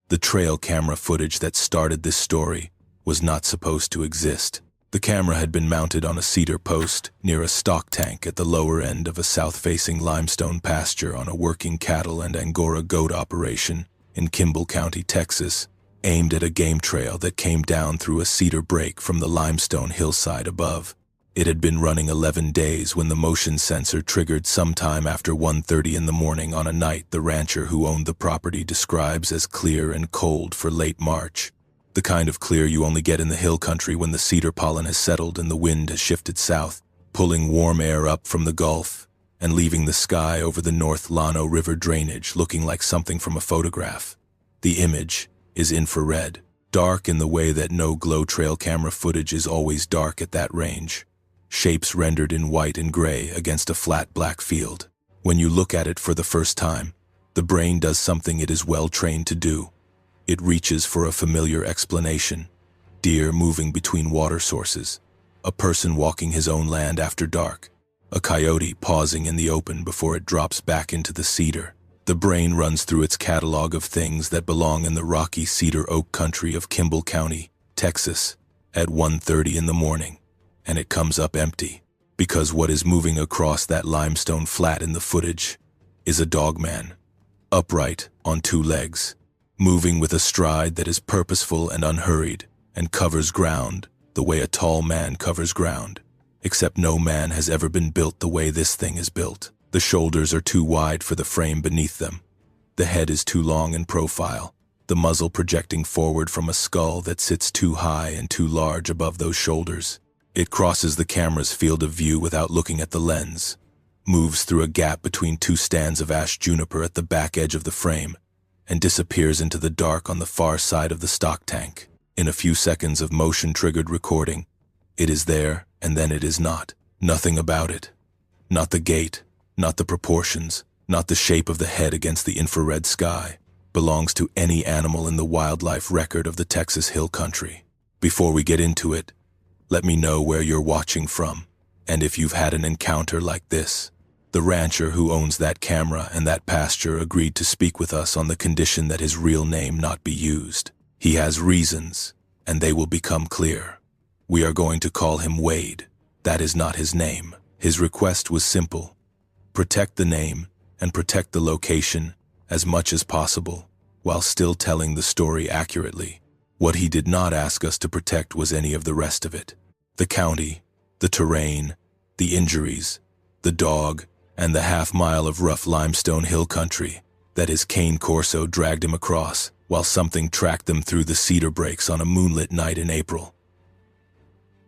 The trail camera footage that started this story was not supposed to exist. The camera had been mounted on a cedar post near a stock tank at the lower end of a south-facing limestone pasture on a working cattle and Angora goat operation in Kimble County, Texas, aimed at a game trail that came down through a cedar break from the limestone hillside above. It had been running 11 days when the motion sensor triggered sometime after 1:30 in the morning on a night the rancher who owned the property describes as clear and cold for late March. The kind of clear you only get in the hill country when the cedar pollen has settled and the wind has shifted south, pulling warm air up from the Gulf and leaving the sky over the North Llano River drainage looking like something from a photograph. The image is infrared, dark in the way that no glow trail camera footage is always dark at that range. Shapes rendered in white and gray against a flat black field. When you look at it for the first time, the brain does something it is well trained to do. It reaches for a familiar explanation. Deer moving between water sources. A person walking his own land after dark. A coyote pausing in the open before it drops back into the cedar. The brain runs through its catalog of things that belong in the rocky cedar oak country of Kimble County, Texas, at 1:30 in the morning. And it comes up empty, because what is moving across that limestone flat in the footage is a dogman, upright on two legs, moving with a stride that is purposeful and unhurried, and covers ground the way a tall man covers ground, except no man has ever been built the way this thing is built. The shoulders are too wide for the frame beneath them. The head is too long in profile, the muzzle projecting forward from a skull that sits too high and too large above those shoulders. It crosses the camera's field of view without looking at the lens, moves through a gap between two stands of ash juniper at the back edge of the frame, and disappears into the dark on the far side of the stock tank. In a few seconds of motion-triggered recording, it is there and then it is not. Nothing about it. Not the gait, not the proportions, not the shape of the head against the infrared sky, belongs to any animal in the wildlife record of the Texas Hill Country. Before we get into it, let me know where you're watching from, and if you've had an encounter like this. The rancher who owns that camera and that pasture agreed to speak with us on the condition that his real name not be used. He has reasons, and they will become clear. We are going to call him Wade. That is not his name. His request was simple. Protect the name and protect the location as much as possible, while still telling the story accurately. What he did not ask us to protect was any of the rest of it. The county, the terrain, the injuries, the dog, and the half-mile of rough limestone hill country that his Cane Corso dragged him across while something tracked them through the cedar breaks on a moonlit night in April.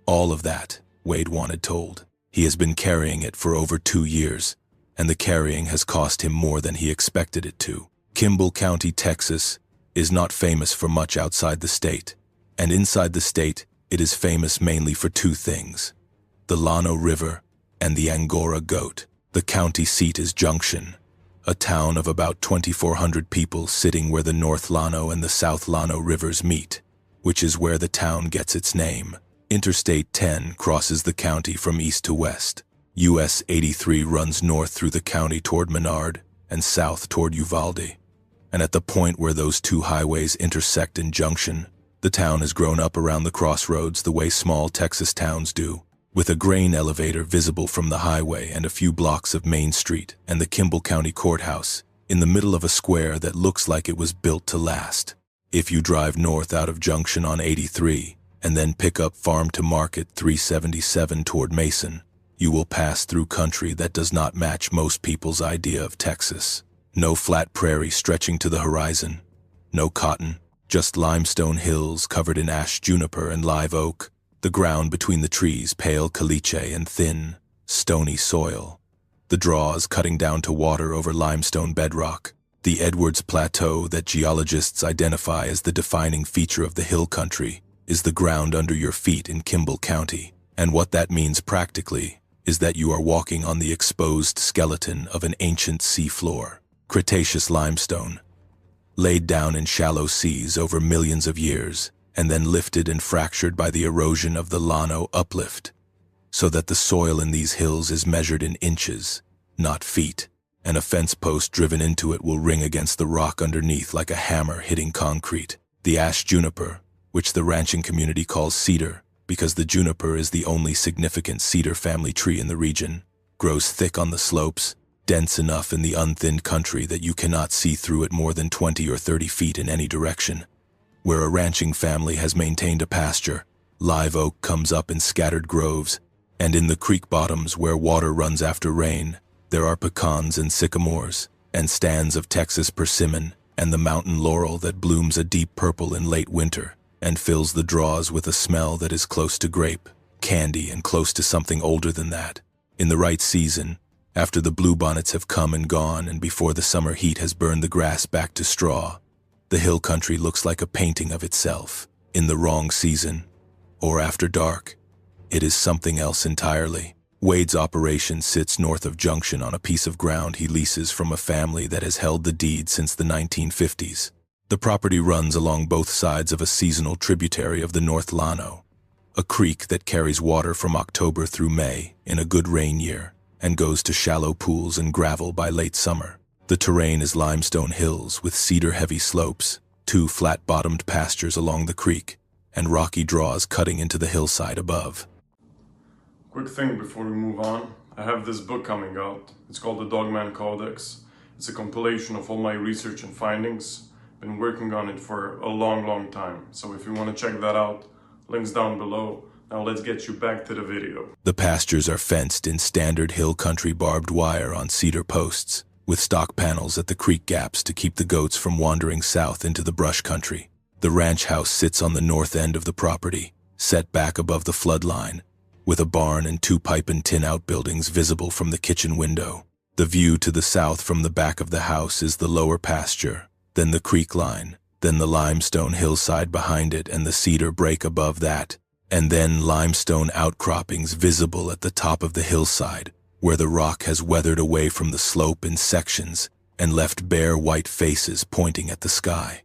All of that, Wade wanted told. He has been carrying it for over 2 years, and the carrying has cost him more than he expected it to. Kimble County, Texas, is not famous for much outside the state, and inside the state, it is famous mainly for two things: the Llano River and the Angora goat. The county seat is Junction, a town of about 2,400 people sitting where the North Llano and the South Llano rivers meet, which is where the town gets its name. Interstate 10 crosses the county from east to west. US 83 runs north through the county toward Menard and south toward Uvalde. And at the point where those two highways intersect in Junction, the town has grown up around the crossroads the way small Texas towns do, with a grain elevator visible from the highway and a few blocks of Main Street and the Kimble County Courthouse in the middle of a square that looks like it was built to last. If you drive north out of Junction on 83 and then pick up Farm to Market 377 toward Mason, you will pass through country that does not match most people's idea of Texas. No flat prairie stretching to the horizon, no cotton, just limestone hills covered in ash juniper and live oak, the ground between the trees pale caliche and thin, stony soil, the draws cutting down to water over limestone bedrock, the Edwards Plateau that geologists identify as the defining feature of the hill country is the ground under your feet in Kimble County, and what that means practically is that you are walking on the exposed skeleton of an ancient seafloor. Cretaceous limestone, laid down in shallow seas over millions of years, and then lifted and fractured by the erosion of the Llano uplift, so that the soil in these hills is measured in inches, not feet, and a fence post driven into it will ring against the rock underneath like a hammer hitting concrete. The ash juniper, which the ranching community calls cedar, because the juniper is the only significant cedar family tree in the region, grows thick on the slopes, dense enough in the unthinned country that you cannot see through it more than 20 or 30 feet in any direction. Where a ranching family has maintained a pasture, live oak comes up in scattered groves, and in the creek bottoms where water runs after rain, there are pecans and sycamores, and stands of Texas persimmon, and the mountain laurel that blooms a deep purple in late winter, and fills the draws with a smell that is close to grape, candy, and close to something older than that. In the right season, after the bluebonnets have come and gone and before the summer heat has burned the grass back to straw, the hill country looks like a painting of itself. In the wrong season, or after dark, it is something else entirely. Wade's operation sits north of Junction on a piece of ground he leases from a family that has held the deed since the 1950s. The property runs along both sides of a seasonal tributary of the North Llano, a creek that carries water from October through May in a good rain year and goes to shallow pools and gravel by late summer. The terrain is limestone hills with cedar-heavy slopes, 2 flat-bottomed pastures along the creek, and rocky draws cutting into the hillside above. Quick thing before we move on, I have this book coming out. It's called the Dogman Codex. It's a compilation of all my research and findings. Been working on it for a long time, so if you want to check that out, links down below. Now let's get you back to the video. The pastures are fenced in standard hill country barbed wire on cedar posts, with stock panels at the creek gaps to keep the goats from wandering south into the brush country. The ranch house sits on the north end of the property, set back above the flood line, with a barn and 2 pipe and tin outbuildings visible from the kitchen window. The view to the south from the back of the house is the lower pasture, then the creek line, then the limestone hillside behind it and the cedar break above that, and then limestone outcroppings visible at the top of the hillside, where the rock has weathered away from the slope in sections and left bare white faces pointing at the sky.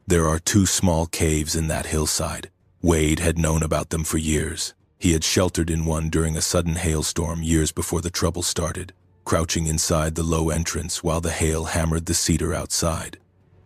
There are 2 small caves in that hillside. Wade had known about them for years. He had sheltered in one during a sudden hailstorm years before the trouble started, crouching inside the low entrance while the hail hammered the cedar outside.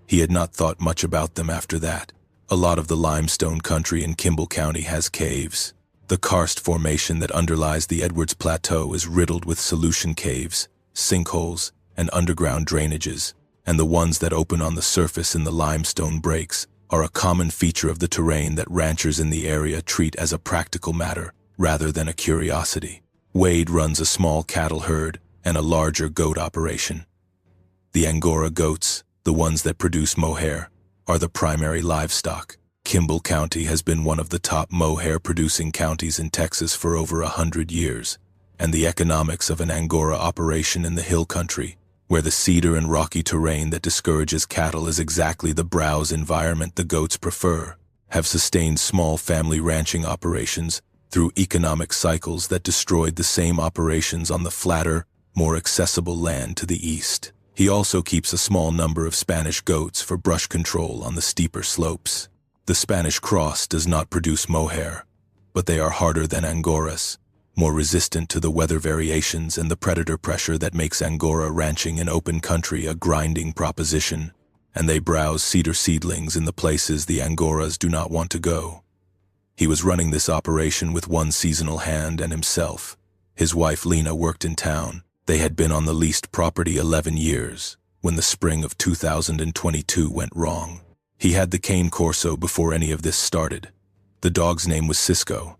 He had not thought much about them after that. A lot of the limestone country in Kimble County has caves. The karst formation that underlies the Edwards Plateau is riddled with solution caves, sinkholes, and underground drainages, and the ones that open on the surface in the limestone breaks are a common feature of the terrain that ranchers in the area treat as a practical matter rather than a curiosity. Wade runs a small cattle herd and a larger goat operation. The Angora goats, the ones that produce mohair, are the primary livestock. Kimble County has been one of the top mohair-producing counties in Texas for over 100 years, and the economics of an Angora operation in the hill country, where the cedar and rocky terrain that discourages cattle is exactly the browse environment the goats prefer, have sustained small family ranching operations through economic cycles that destroyed the same operations on the flatter, more accessible land to the east. He also keeps a small number of Spanish goats for brush control on the steeper slopes. The Spanish cross does not produce mohair, but they are harder than Angoras, more resistant to the weather variations and the predator pressure that makes Angora ranching in open country a grinding proposition, and they browse cedar seedlings in the places the Angoras do not want to go. He was running this operation with one seasonal hand and himself. His wife Lena worked in town. They had been on the leased property 11 years, when the spring of 2022 went wrong. He had the Cane Corso before any of this started. The dog's name was Cisco,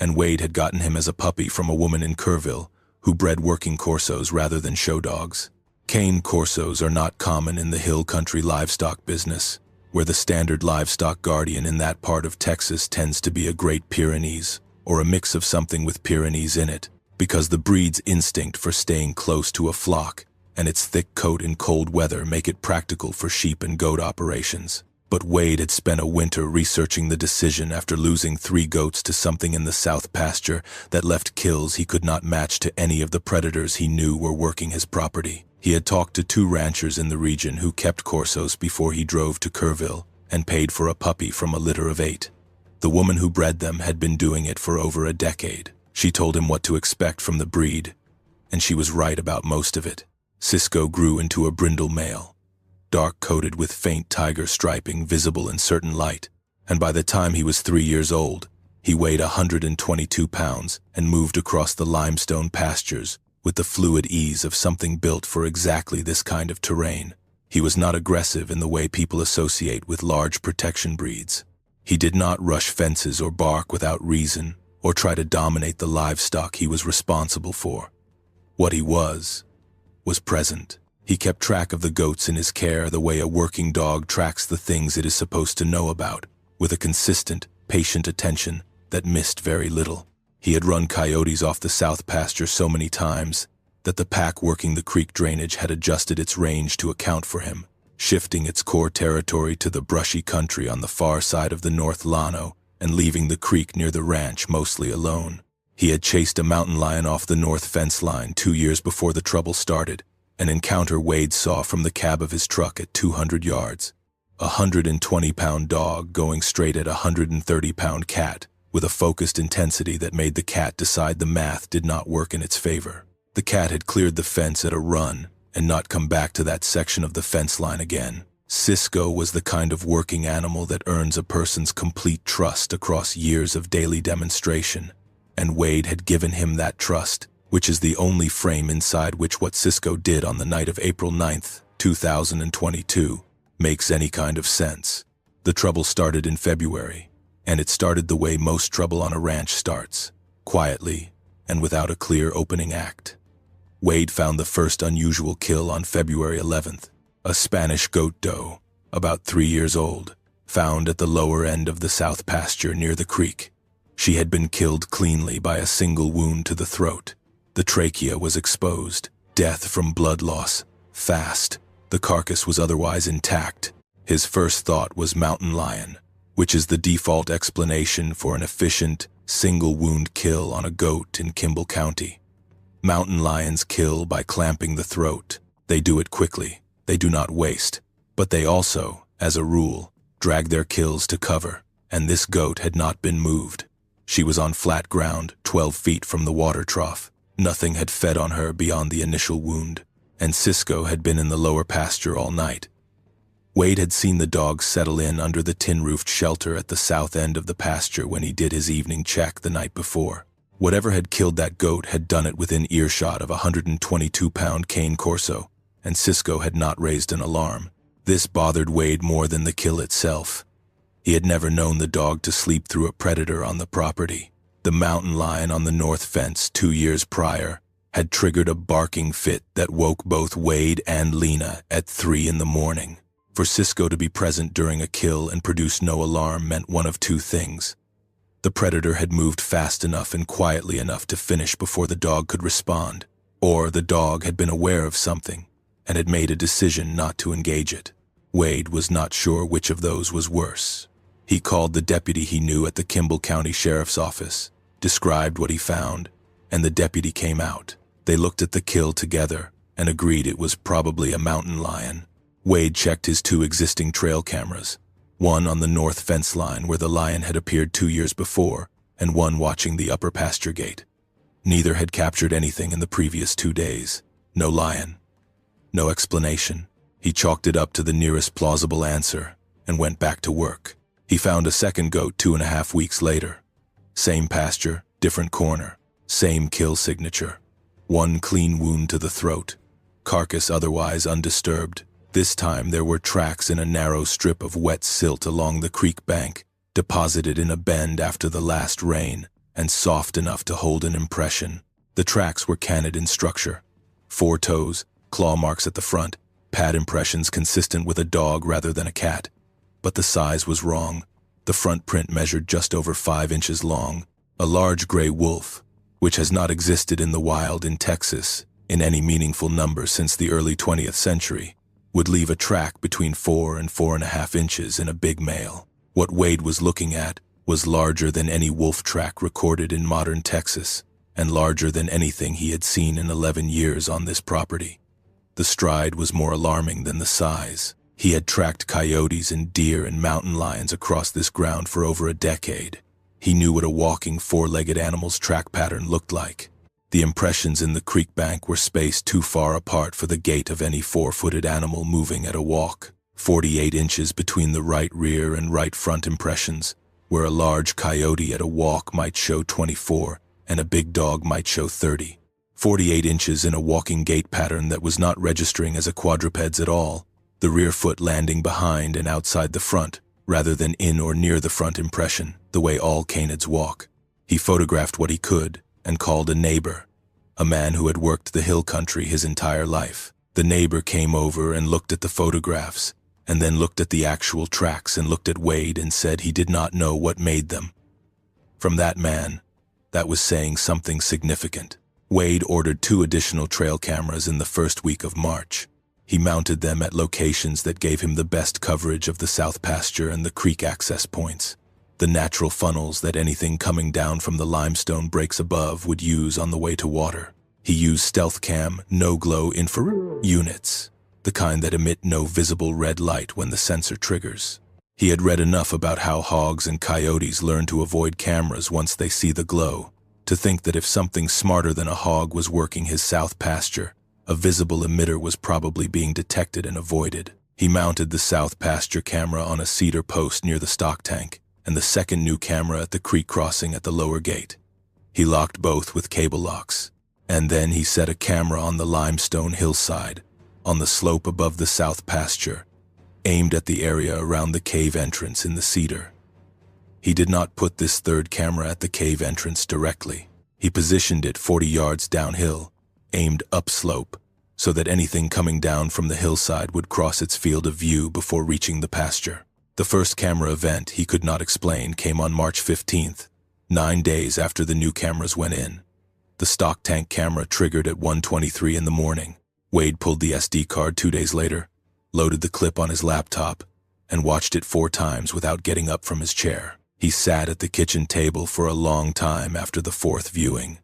and Wade had gotten him as a puppy from a woman in Kerrville who bred working Corsos rather than show dogs. Cane Corsos are not common in the hill country livestock business, where the standard livestock guardian in that part of Texas tends to be a Great Pyrenees, or a mix of something with Pyrenees in it, because the breed's instinct for staying close to a flock and its thick coat in cold weather make it practical for sheep and goat operations. But Wade had spent a winter researching the decision after losing 3 goats to something in the south pasture that left kills he could not match to any of the predators he knew were working his property. He had talked to 2 ranchers in the region who kept Corsos before he drove to Kerrville and paid for a puppy from a litter of 8. The woman who bred them had been doing it for over a decade. She told him what to expect from the breed, and she was right about most of it. Cisco grew into a brindle male, dark-coated with faint tiger striping visible in certain light, and by the time he was 3 years old, he weighed 122 pounds and moved across the limestone pastures with the fluid ease of something built for exactly this kind of terrain. He was not aggressive in the way people associate with large protection breeds. He did not rush fences or bark without reason or try to dominate the livestock he was responsible for. What he was present. He kept track of the goats in his care the way a working dog tracks the things it is supposed to know about, with a consistent, patient attention that missed very little. He had run coyotes off the south pasture so many times that the pack working the creek drainage had adjusted its range to account for him, shifting its core territory to the brushy country on the far side of the North Llano and leaving the creek near the ranch mostly alone. He had chased a mountain lion off the north fence line 2 years before the trouble started, an encounter Wade saw from the cab of his truck at 200 yards. A 120-pound dog going straight at a 130-pound cat, with a focused intensity that made the cat decide the math did not work in its favor. The cat had cleared the fence at a run and not come back to that section of the fence line again. Cisco was the kind of working animal that earns a person's complete trust across years of daily demonstration, and Wade had given him that trust, which is the only frame inside which what Cisco did on the night of April 9th, 2022, makes any kind of sense. The trouble started in February, and it started the way most trouble on a ranch starts, quietly and without a clear opening act. Wade found the first unusual kill on February 11th, a Spanish goat doe, about 3 years old, found at the lower end of the south pasture near the creek. She had been killed cleanly by a single wound to the throat. The trachea was exposed, death from blood loss, fast. The carcass was otherwise intact. His first thought was mountain lion, which is the default explanation for an efficient, single-wound kill on a goat in Kimble County. Mountain lions kill by clamping the throat. They do it quickly. They do not waste. But they also, as a rule, drag their kills to cover, and this goat had not been moved. She was on flat ground, 12 feet from the water trough. Nothing had fed on her beyond the initial wound, and Cisco had been in the lower pasture all night. Wade had seen the dog settle in under the tin-roofed shelter at the south end of the pasture when he did his evening check the night before. Whatever had killed that goat had done it within earshot of a 122-pound Cane Corso, and Cisco had not raised an alarm. This bothered Wade more than the kill itself. He had never known the dog to sleep through a predator on the property. The mountain lion on the north fence 2 years prior had triggered a barking fit that woke both Wade and Lena at 3 in the morning. For Cisco to be present during a kill and produce no alarm meant one of two things. The predator had moved fast enough and quietly enough to finish before the dog could respond, or the dog had been aware of something and had made a decision not to engage it. Wade was not sure which of those was worse. He called the deputy he knew at the Kimble County Sheriff's Office, described what he found, and the deputy came out. They looked at the kill together and agreed it was probably a mountain lion. Wade checked his 2 existing trail cameras, one on the north fence line where the lion had appeared 2 years before, and one watching the upper pasture gate. Neither had captured anything in the previous 2 days. No lion. No explanation. He chalked it up to the nearest plausible answer and went back to work. He found a second goat 2.5 weeks later. Same pasture, different corner. Same kill signature. One clean wound to the throat. Carcass otherwise undisturbed. This time there were tracks in a narrow strip of wet silt along the creek bank, deposited in a bend after the last rain, and soft enough to hold an impression. The tracks were canid in structure. 4 toes, claw marks at the front, pad impressions consistent with a dog rather than a cat. But the size was wrong. The front print measured just over 5 inches long. A large gray wolf, which has not existed in the wild in Texas in any meaningful number since the early 20th century, would leave a track between 4 and 4.5 inches in a big male. What Wade was looking at was larger than any wolf track recorded in modern Texas, and larger than anything he had seen in 11 years on this property. The stride was more alarming than the size. He had tracked coyotes and deer and mountain lions across this ground for over a decade. He knew what a walking 4-legged animal's track pattern looked like. The impressions in the creek bank were spaced too far apart for the gait of any four-footed animal moving at a walk. 48 inches between the right rear and right front impressions, where a large coyote at a walk might show 24 and a big dog might show 30. 48 inches in a walking gait pattern that was not registering as a quadruped's at all, the rear foot landing behind and outside the front, rather than in or near the front impression, the way all canids walk. He photographed what he could and called a neighbor, a man who had worked the hill country his entire life. The neighbor came over and looked at the photographs, and then looked at the actual tracks and looked at Wade and said he did not know what made them. From that man, that was saying something significant. Wade ordered 2 additional trail cameras in the first week of March. He mounted them at locations that gave him the best coverage of the south pasture and the creek access points, the natural funnels that anything coming down from the limestone breaks above would use on the way to water. He used stealth cam, no-glow infrared units, the kind that emit no visible red light when the sensor triggers. He had read enough about how hogs and coyotes learn to avoid cameras once they see the glow, to think that if something smarter than a hog was working his south pasture, a visible emitter was probably being detected and avoided. He mounted the south pasture camera on a cedar post near the stock tank, and the second new camera at the creek crossing at the lower gate. He locked both with cable locks, and then he set a camera on the limestone hillside, on the slope above the south pasture, aimed at the area around the cave entrance in the cedar. He did not put this third camera at the cave entrance directly. He positioned it 40 yards downhill, aimed upslope, so that anything coming down from the hillside would cross its field of view before reaching the pasture. The first camera event he could not explain came on March 15th, 9 days after the new cameras went in. The stock tank camera triggered at 1:23 in the morning. Wade pulled the SD card 2 days later, loaded the clip on his laptop, and watched it 4 times without getting up from his chair. He sat at the kitchen table for a long time after the 4th viewing.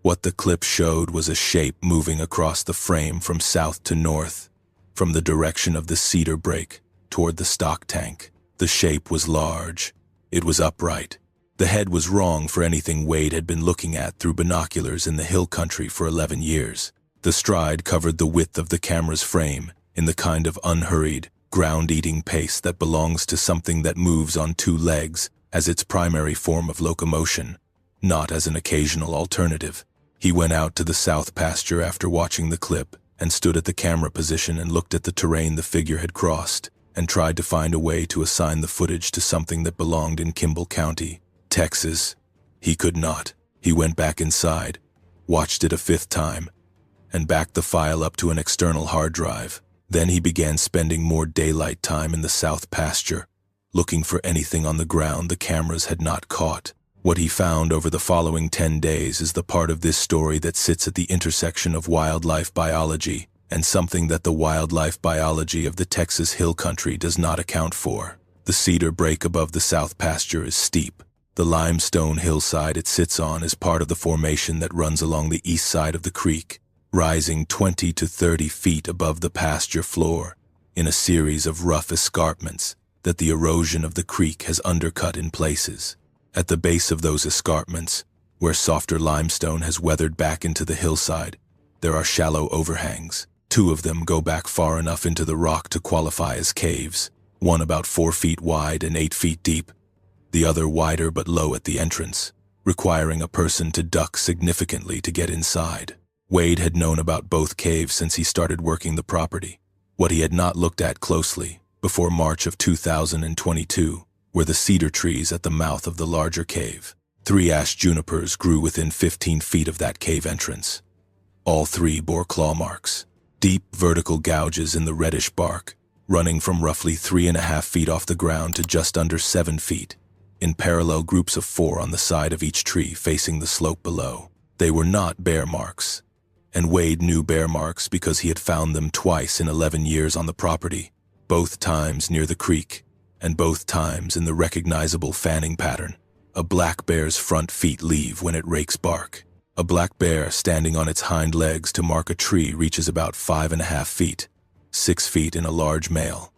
What the clip showed was a shape moving across the frame from south to north, from the direction of the cedar break toward the stock tank. The shape was large. It was upright. The head was wrong for anything Wade had been looking at through binoculars in the hill country for 11 years. The stride covered the width of the camera's frame in the kind of unhurried, ground-eating pace that belongs to something that moves on 2 legs as its primary form of locomotion, not as an occasional alternative. He went out to the south pasture after watching the clip and stood at the camera position and looked at the terrain the figure had crossed and tried to find a way to assign the footage to something that belonged in Kimble County, Texas. He could not. He went back inside, watched it a 5th time, and backed the file up to an external hard drive. Then he began spending more daylight time in the south pasture, looking for anything on the ground the cameras had not caught. What he found over the following 10 days is the part of this story that sits at the intersection of wildlife biology and something that the wildlife biology of the Texas hill country does not account for. The cedar break above the south pasture is steep. The limestone hillside it sits on is part of the formation that runs along the east side of the creek, rising 20 to 30 feet above the pasture floor in a series of rough escarpments that the erosion of the creek has undercut in places. At the base of those escarpments, where softer limestone has weathered back into the hillside, there are shallow overhangs. 2 of them go back far enough into the rock to qualify as caves, one about 4 feet wide and 8 feet deep, the other wider but low at the entrance, requiring a person to duck significantly to get inside. Wade had known about both caves since he started working the property. What he had not looked at closely before March of 2022 were the cedar trees at the mouth of the larger cave. 3 ash junipers grew within 15 feet of that cave entrance. All 3 bore claw marks, deep vertical gouges in the reddish bark, running from roughly 3.5 feet off the ground to just under 7 feet, in parallel groups of 4 on the side of each tree facing the slope below. They were not bear marks, and Wade knew bear marks because he had found them twice in 11 years on the property, both times near the creek, and both times in the recognizable fanning pattern. A black bear's front feet leave when it rakes bark. A black bear standing on its hind legs to mark a tree reaches about 5.5 feet, 6 feet in a large male.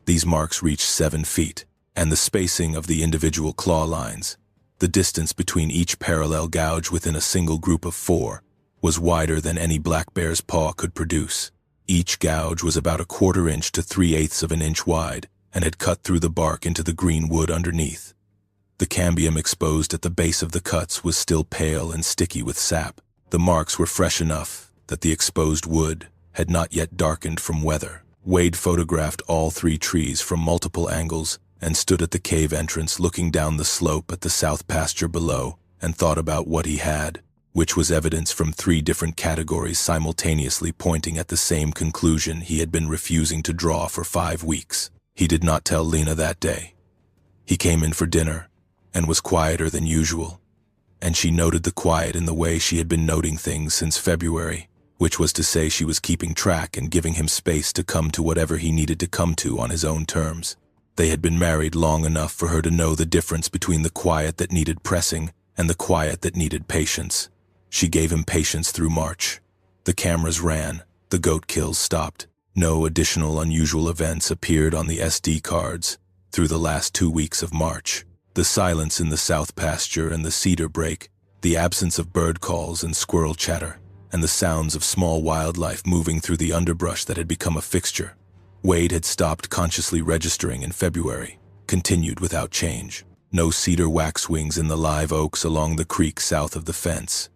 These marks reach 7 feet, and the spacing of the individual claw lines, The distance between each parallel gouge within a single group of 4 was wider than any black bear's paw could produce. Each gouge was about 1/4 inch to 3/8 of an inch wide and had cut through the bark into the green wood underneath. The cambium exposed at the base of the cuts was still pale and sticky with sap. The marks were fresh enough that the exposed wood had not yet darkened from weather. Wade photographed all 3 trees from multiple angles and stood at the cave entrance looking down the slope at the south pasture below and thought about what he had, which was evidence from 3 different categories simultaneously pointing at the same conclusion he had been refusing to draw for 5 weeks. He did not tell Lena that day. He came in for dinner and was quieter than usual, and she noted the quiet in the way she had been noting things since February, which was to say she was keeping track and giving him space to come to whatever he needed to come to on his own terms. They had been married long enough for her to know the difference between the quiet that needed pressing and the quiet that needed patience. She gave him patience through March. The cameras ran, the goat kills stopped. No additional unusual events appeared on the SD cards through the last 2 weeks of March. The silence in the south pasture and the cedar break, the absence of bird calls and squirrel chatter, and the sounds of small wildlife moving through the underbrush that had become a fixture. Wade had stopped consciously registering in February, continued without change. No cedar waxwings in the live oaks along the creek south of the fence.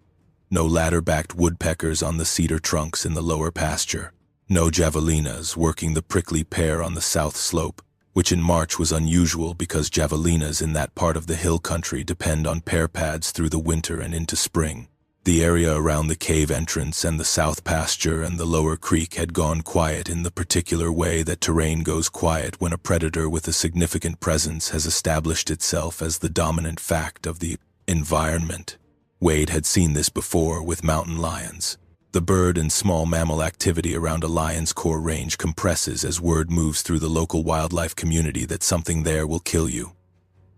No ladder-backed woodpeckers on the cedar trunks in the lower pasture. No javelinas working the prickly pear on the south slope, which in March was unusual because javelinas in that part of the hill country depend on pear pads through the winter and into spring. The area around the cave entrance and the south pasture and the lower creek had gone quiet in the particular way that terrain goes quiet when a predator with a significant presence has established itself as the dominant fact of the environment. Wade had seen this before with mountain lions. The bird and small mammal activity around a lion's core range compresses as word moves through the local wildlife community that something there will kill you.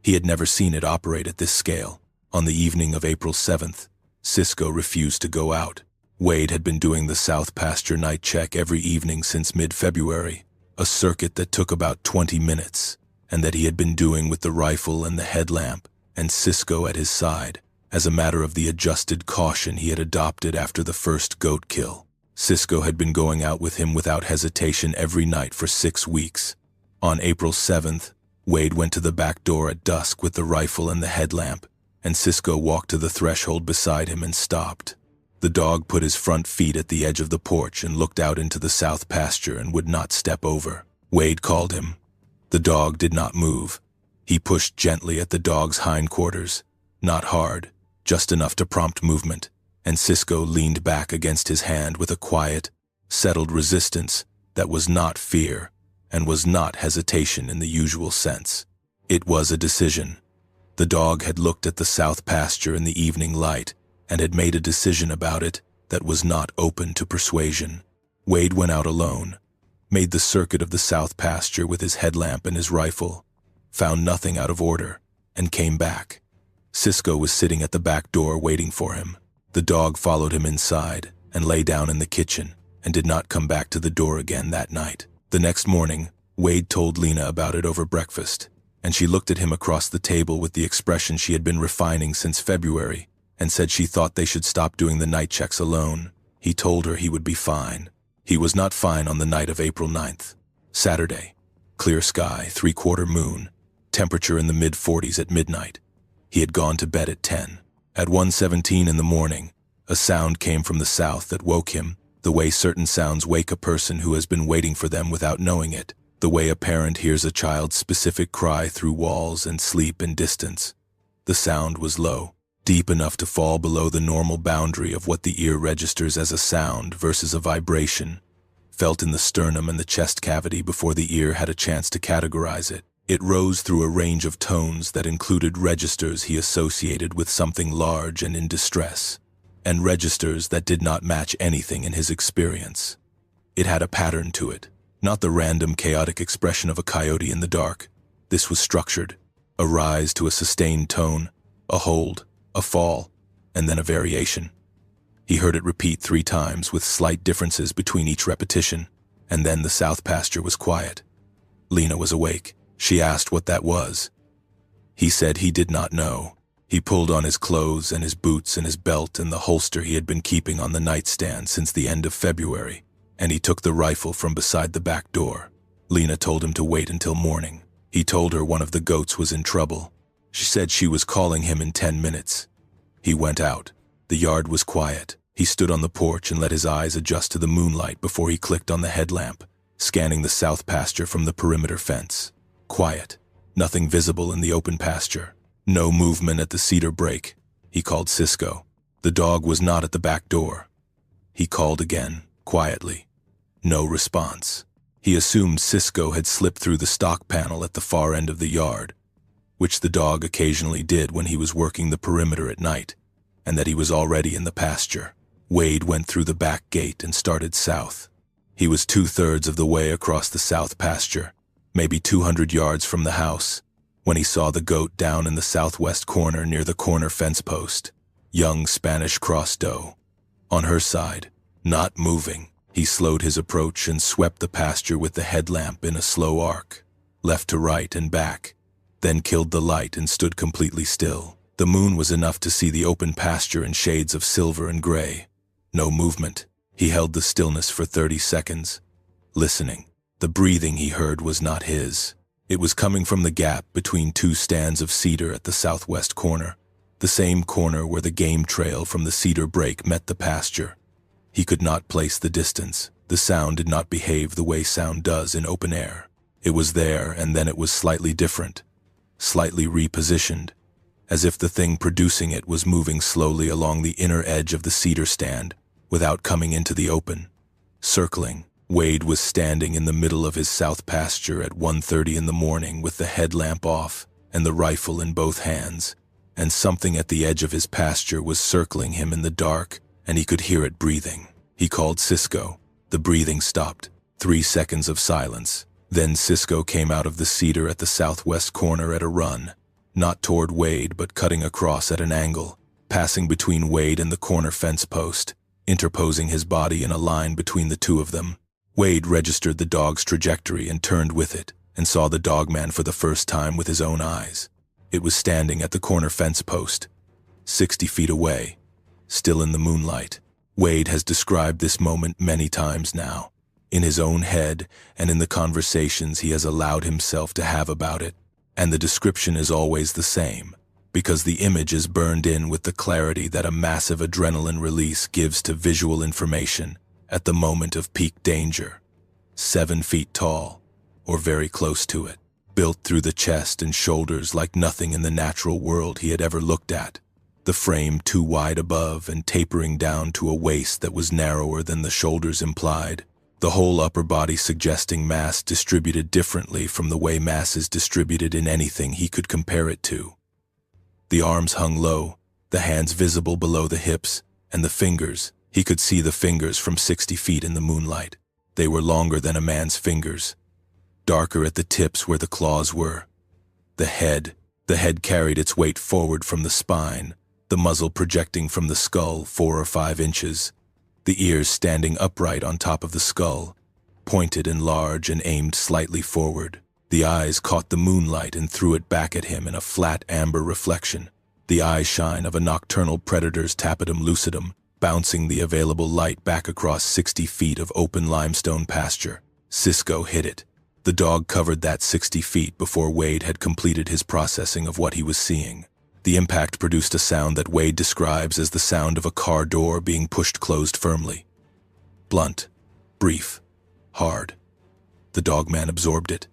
He had never seen it operate at this scale. On the evening of April 7th, Cisco refused to go out. Wade had been doing the south pasture night check every evening since mid-February, a circuit that took about 20 minutes, and that he had been doing with the rifle and the headlamp, and Cisco at his side, as a matter of the adjusted caution he had adopted after the first goat kill. Cisco had been going out with him without hesitation every night for 6 weeks. On April 7th, Wade went to the back door at dusk with the rifle and the headlamp, and Cisco walked to the threshold beside him and stopped. The dog put his front feet at the edge of the porch and looked out into the south pasture and would not step over. Wade called him. The dog did not move. He pushed gently at the dog's hindquarters, not hard, just enough to prompt movement, and Cisco leaned back against his hand with a quiet, settled resistance that was not fear and was not hesitation in the usual sense. It was a decision. The dog had looked at the south pasture in the evening light and had made a decision about it that was not open to persuasion. Wade went out alone, made the circuit of the south pasture with his headlamp and his rifle, found nothing out of order, and came back. Cisco was sitting at the back door waiting for him. The dog followed him inside and lay down in the kitchen and did not come back to the door again that night. The next morning, Wade told Lena about it over breakfast, and she looked at him across the table with the expression she had been refining since February and said she thought they should stop doing the night checks alone. He told her he would be fine. He was not fine on the night of April 9th. Saturday. Clear sky, 3/4 moon, temperature in the mid-40s at midnight. He had gone to bed at 10. At 1:17 in the morning, a sound came from the south that woke him, the way certain sounds wake a person who has been waiting for them without knowing it, the way a parent hears a child's specific cry through walls and sleep and distance. The sound was low, deep enough to fall below the normal boundary of what the ear registers as a sound versus a vibration, felt in the sternum and the chest cavity before the ear had a chance to categorize it. It rose through a range of tones that included registers he associated with something large and in distress, and registers that did not match anything in his experience. It had a pattern to it, not the random chaotic expression of a coyote in the dark. This was structured, a rise to a sustained tone, a hold, a fall, and then a variation. He heard it repeat 3 times with slight differences between each repetition, and then the south pasture was quiet. Lena was awake. She asked what that was. He said he did not know. He pulled on his clothes and his boots and his belt and the holster he had been keeping on the nightstand since the end of February, and he took the rifle from beside the back door. Lena told him to wait until morning. He told her one of the goats was in trouble. She said she was calling him in 10 minutes. He went out. The yard was quiet. He stood on the porch and let his eyes adjust to the moonlight before he clicked on the headlamp, scanning the south pasture from the perimeter fence. Quiet. Nothing visible in the open pasture. No movement at the cedar break. He called Cisco. The dog was not at the back door. He called again, quietly. No response. He assumed Cisco had slipped through the stock panel at the far end of the yard, which the dog occasionally did when he was working the perimeter at night, and that he was already in the pasture. Wade went through the back gate and started south. He was 2/3 of the way across the south pasture, maybe 200 yards from the house, when he saw the goat down in the southwest corner near the corner fence post. Young Spanish cross doe. On her side, not moving, he slowed his approach and swept the pasture with the headlamp in a slow arc, left to right and back, then killed the light and stood completely still. The moon was enough to see the open pasture in shades of silver and gray. No movement. He held the stillness for 30 seconds, listening. The breathing he heard was not his. It was coming from the gap between 2 stands of cedar at the southwest corner, the same corner where the game trail from the cedar break met the pasture. He could not place the distance. The sound did not behave the way sound does in open air. It was there, and then it was slightly different, slightly repositioned, as if the thing producing it was moving slowly along the inner edge of the cedar stand without coming into the open. Circling, Wade was standing in the middle of his south pasture at 1:30 in the morning with the headlamp off and the rifle in both hands, and something at the edge of his pasture was circling him in the dark, and he could hear it breathing. He called Cisco. The breathing stopped. 3 seconds of silence. Then Cisco came out of the cedar at the southwest corner at a run, not toward Wade but cutting across at an angle, passing between Wade and the corner fence post, interposing his body in a line between the two of them. Wade registered the dog's trajectory and turned with it, and saw the Dogman for the first time with his own eyes. It was standing at the corner fence post, 60 feet away, still in the moonlight. Wade has described this moment many times now, in his own head and in the conversations he has allowed himself to have about it, and the description is always the same, because the image is burned in with the clarity that a massive adrenaline release gives to visual information at the moment of peak danger. 7 feet tall, or very close to it, built through the chest and shoulders like nothing in the natural world he had ever looked at, the frame too wide above and tapering down to a waist that was narrower than the shoulders implied, the whole upper body suggesting mass distributed differently from the way mass is distributed in anything he could compare it to. The arms hung low, the hands visible below the hips, and the fingers. He could see the fingers from 60 feet in the moonlight. They were longer than a man's fingers, darker at the tips where the claws were. The head carried its weight forward from the spine, the muzzle projecting from the skull 4 or 5 inches, the ears standing upright on top of the skull, pointed and large and aimed slightly forward. The eyes caught the moonlight and threw it back at him in a flat amber reflection, the eye shine of a nocturnal predator's tapetum lucidum, bouncing the available light back across 60 feet of open limestone pasture. Cisco hit it. The dog covered that 60 feet before Wade had completed his processing of what he was seeing. The impact produced a sound that Wade describes as the sound of a car door being pushed closed firmly. Blunt, brief, hard. The Dogman absorbed it.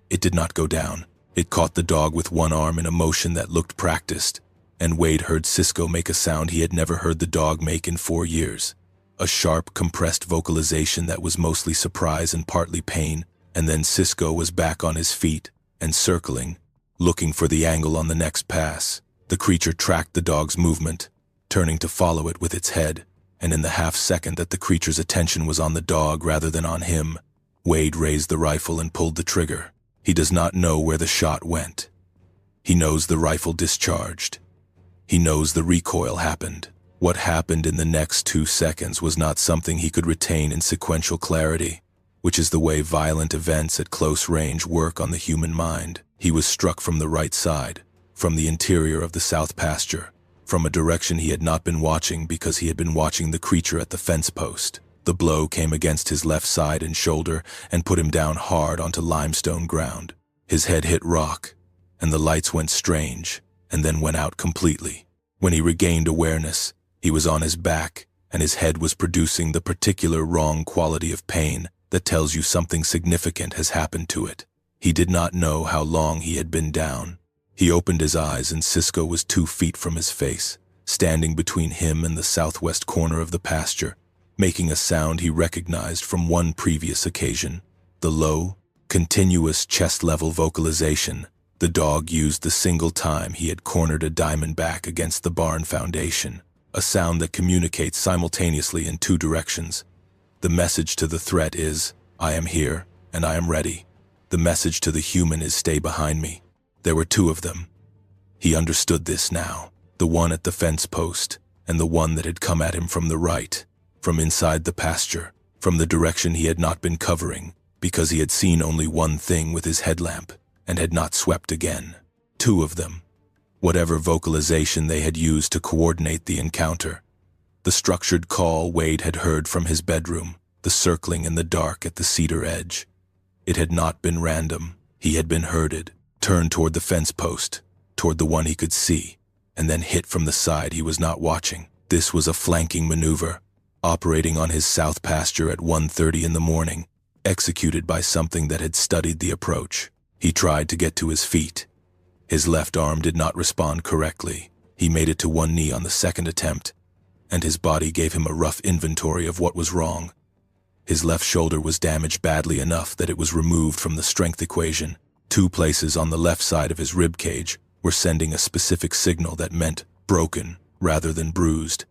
It did not go down. It caught the dog with one arm in a motion that looked practiced, and Wade heard Cisco make a sound he had never heard the dog make in 4 years. A sharp, compressed vocalization that was mostly surprise and partly pain, and then Cisco was back on his feet and circling, looking for the angle on the next pass. The creature tracked the dog's movement, turning to follow it with its head, and in the half-second that the creature's attention was on the dog rather than on him, Wade raised the rifle and pulled the trigger. He does not know where the shot went. He knows the rifle discharged. He knows the recoil happened. What happened in the next 2 seconds was not something he could retain in sequential clarity, which is the way violent events at close range work on the human mind. He was struck from the right side, from the interior of the south pasture, from a direction he had not been watching because he had been watching the creature at the fence post. The blow came against his left side and shoulder and put him down hard onto limestone ground. His head hit rock, and the lights went strange, and then went out completely. When he regained awareness, he was on his back, and his head was producing the particular wrong quality of pain that tells you something significant has happened to it. He did not know how long he had been down. He opened his eyes and Cisco was 2 feet from his face, standing between him and the southwest corner of the pasture, making a sound he recognized from one previous occasion. The low, continuous chest-level vocalization the dog used the single time he had cornered a diamondback against the barn foundation, a sound that communicates simultaneously in 2 directions. The message to the threat is, "I am here, and I am ready." The message to the human is, "Stay behind me." There were 2 of them. He understood this now, the one at the fence post, and the one that had come at him from the right, from inside the pasture, from the direction he had not been covering, because he had seen only one thing with his headlamp, and had not swept again. 2 of them. Whatever vocalization they had used to coordinate the encounter. The structured call Wade had heard from his bedroom, the circling in the dark at the cedar edge. It had not been random. He had been herded, turned toward the fence post, toward the one he could see, and then hit from the side he was not watching. This was a flanking maneuver, operating on his south pasture at 1:30 in the morning, executed by something that had studied the approach. He tried to get to his feet. His left arm did not respond correctly. He made it to one knee on the second attempt, and his body gave him a rough inventory of what was wrong. His left shoulder was damaged badly enough that it was removed from the strength equation. 2 places on the left side of his rib cage were sending a specific signal that meant broken rather than bruised,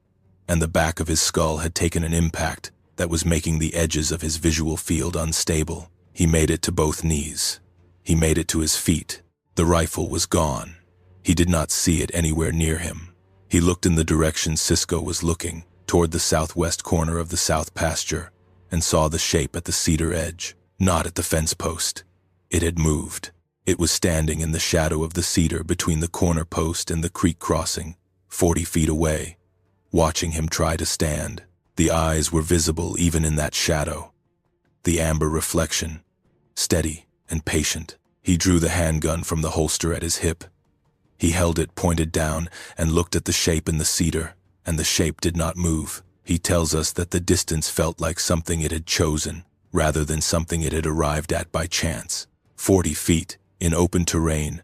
and the back of his skull had taken an impact that was making the edges of his visual field unstable. He made it to both knees. He made it to his feet. The rifle was gone. He did not see it anywhere near him. He looked in the direction Cisco was looking, toward the southwest corner of the south pasture, and saw the shape at the cedar edge, not at the fence post. It had moved. It was standing in the shadow of the cedar between the corner post and the creek crossing, 40 feet away, watching him try to stand. The eyes were visible even in that shadow. The amber reflection, steady and patient. He drew the handgun from the holster at his hip. He held it pointed down and looked at the shape in the cedar, and the shape did not move. He tells us that the distance felt like something it had chosen, rather than something it had arrived at by chance. 40 feet, in open terrain,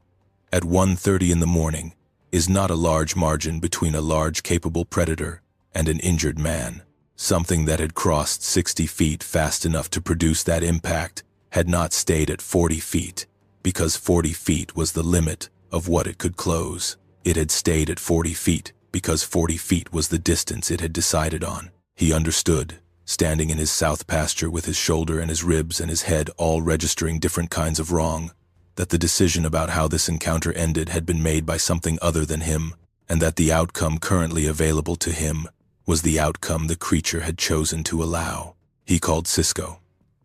at 1:30 in the morning, is not a large margin between a large capable predator and an injured man. Something that had crossed 60 feet fast enough to produce that impact had not stayed at 40 feet, because 40 feet was the limit of what it could close. It had stayed at 40 feet because 40 feet was the distance it had decided on. He understood, standing in his south pasture with his shoulder and his ribs and his head all registering different kinds of wrong, that the decision about how this encounter ended had been made by something other than him, and that the outcome currently available to him was the outcome the creature had chosen to allow. He called Cisco.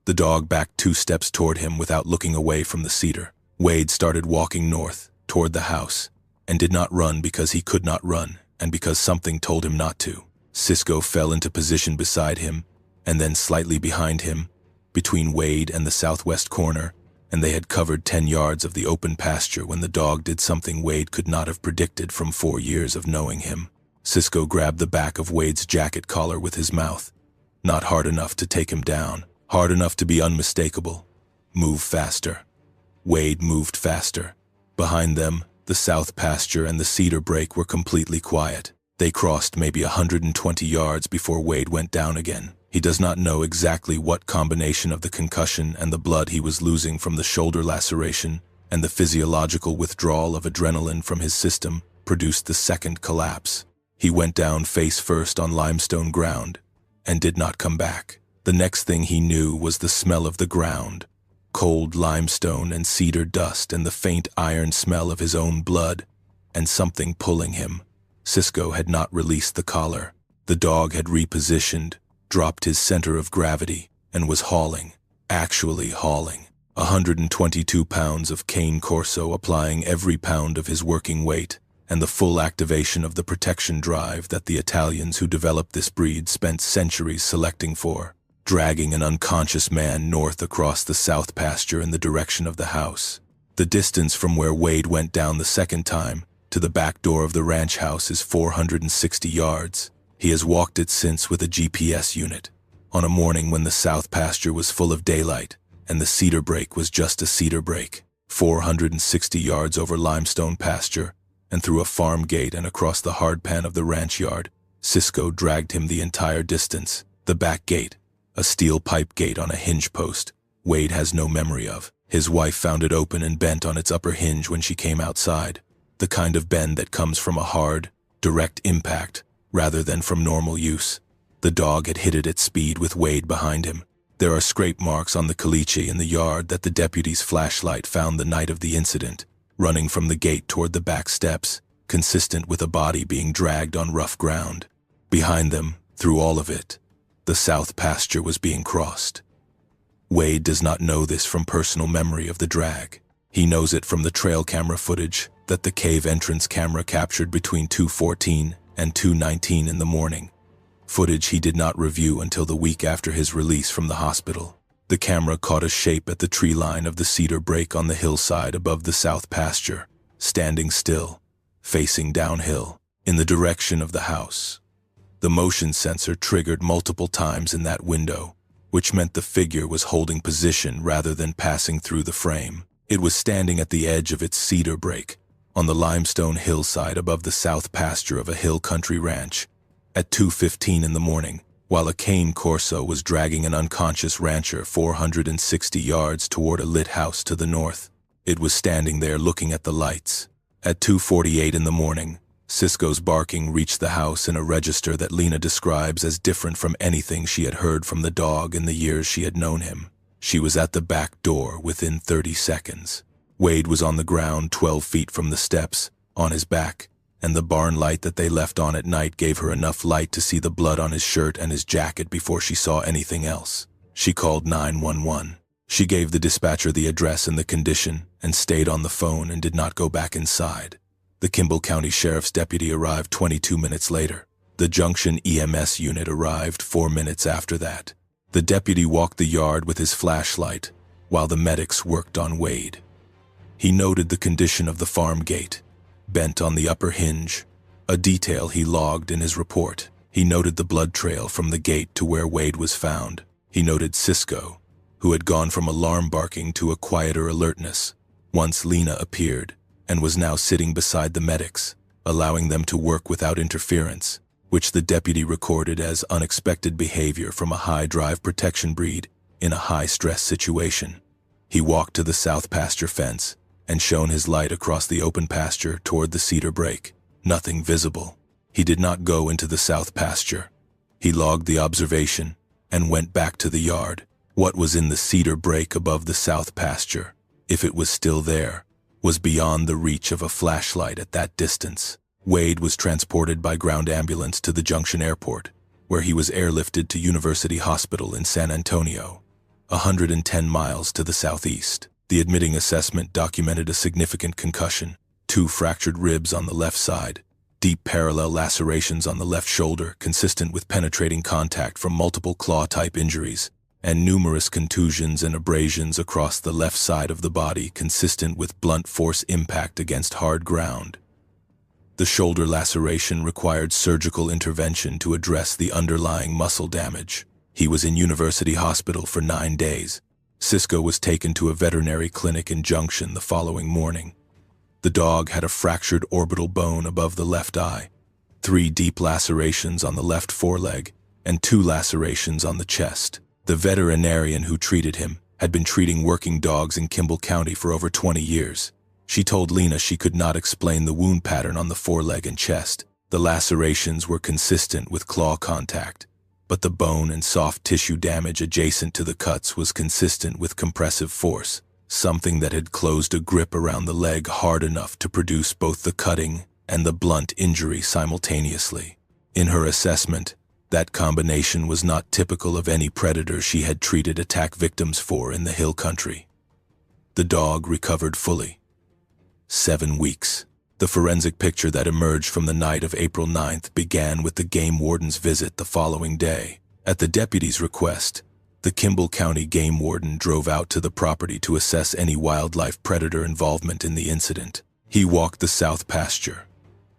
The dog backed 2 steps toward him without looking away from the cedar. Wade started walking north, toward the house, and did not run because he could not run, and because something told him not to. Cisco fell into position beside him, and then slightly behind him, between Wade and the southwest corner, and they had covered 10 yards of the open pasture when the dog did something Wade could not have predicted from 4 years of knowing him. Cisco grabbed the back of Wade's jacket collar with his mouth, not hard enough to take him down, hard enough to be unmistakable. Move faster. Wade moved faster. Behind them, the south pasture and the cedar break were completely quiet. They crossed maybe 120 yards before Wade went down again. He does not know exactly what combination of the concussion and the blood he was losing from the shoulder laceration and the physiological withdrawal of adrenaline from his system produced the second collapse. He went down face first on limestone ground and did not come back. The next thing he knew was the smell of the ground, cold limestone and cedar dust and the faint iron smell of his own blood, and something pulling him. Cisco had not released the collar. The dog had repositioned, dropped his center of gravity, and was hauling, actually hauling, 122 pounds of Cane Corso, applying every pound of his working weight, and the full activation of the protection drive that the Italians who developed this breed spent centuries selecting for, dragging an unconscious man north across the south pasture in the direction of the house. The distance from where Wade went down the second time to the back door of the ranch house is 460 yards. He has walked it since with a GPS unit, on a morning when the south pasture was full of daylight, and the cedar break was just a cedar break. 460 yards over limestone pasture, and through a farm gate and across the hardpan of the ranch yard, Cisco dragged him the entire distance. The back gate, a steel pipe gate on a hinge post, Wade has no memory of. His wife found it open and bent on its upper hinge when she came outside, the kind of bend that comes from a hard, direct impact, rather than from normal use. The dog had hit it at speed with Wade behind him. There are scrape marks on the caliche in the yard that the deputy's flashlight found the night of the incident, running from the gate toward the back steps, consistent with a body being dragged on rough ground. Behind them, through all of it, the south pasture was being crossed. Wade does not know this from personal memory of the drag. He knows it from the trail camera footage that the cave entrance camera captured between 2:14 and 2:19 in the morning. Footage he did not review until the week after his release from the hospital. The camera caught a shape at the tree line of the cedar break on the hillside above the south pasture, standing still, facing downhill, in the direction of the house. The motion sensor triggered multiple times in that window, which meant the figure was holding position rather than passing through the frame. It was standing at the edge of its cedar break, on the limestone hillside above the south pasture of a hill country ranch, at 2:15 in the morning, while a Cane Corso was dragging an unconscious rancher 460 yards toward a lit house to the north. It was standing there looking at the lights. At 2:48 in the morning, Cisco's barking reached the house in a register that Lena describes as different from anything she had heard from the dog in the years she had known him. She was at the back door within 30 seconds. Wade was on the ground 12 feet from the steps, on his back, and the barn light that they left on at night gave her enough light to see the blood on his shirt and his jacket before she saw anything else. She called 911. She gave the dispatcher the address and the condition, and stayed on the phone and did not go back inside. The Kimble County Sheriff's deputy arrived 22 minutes later. The Junction EMS unit arrived 4 minutes after that. The deputy walked the yard with his flashlight, while the medics worked on Wade. He noted the condition of the farm gate, bent on the upper hinge, a detail he logged in his report. He noted the blood trail from the gate to where Wade was found. He noted Cisco, who had gone from alarm barking to a quieter alertness once Lena appeared, and was now sitting beside the medics, allowing them to work without interference, which the deputy recorded as unexpected behavior from a high-drive protection breed in a high-stress situation. He walked to the south pasture fence and shone his light across the open pasture toward the cedar break. Nothing visible. He did not go into the south pasture. He logged the observation and went back to the yard. What was in the cedar break above the south pasture, if it was still there, was beyond the reach of a flashlight at that distance. Wade was transported by ground ambulance to the Junction Airport, where he was airlifted to University Hospital in San Antonio, 110 miles to the southeast. The admitting assessment documented a significant concussion, 2 fractured ribs on the left side, deep parallel lacerations on the left shoulder consistent with penetrating contact from multiple claw-type injuries, and numerous contusions and abrasions across the left side of the body consistent with blunt force impact against hard ground. The shoulder laceration required surgical intervention to address the underlying muscle damage. He was in University Hospital for 9 days. Cisco was taken to a veterinary clinic in Junction the following morning. The dog had a fractured orbital bone above the left eye, 3 deep lacerations on the left foreleg, and 2 lacerations on the chest. The veterinarian who treated him had been treating working dogs in Kimble County for over 20 years. She told Lena she could not explain the wound pattern on the foreleg and chest. The lacerations were consistent with claw contact, but the bone and soft tissue damage adjacent to the cuts was consistent with compressive force, something that had closed a grip around the leg hard enough to produce both the cutting and the blunt injury simultaneously. In her assessment, that combination was not typical of any predator she had treated attack victims for in the hill country. The dog recovered fully. 7 weeks. The forensic picture that emerged from the night of April 9th began with the game warden's visit the following day. At the deputy's request, the Kimble County game warden drove out to the property to assess any wildlife predator involvement in the incident. He walked the south pasture.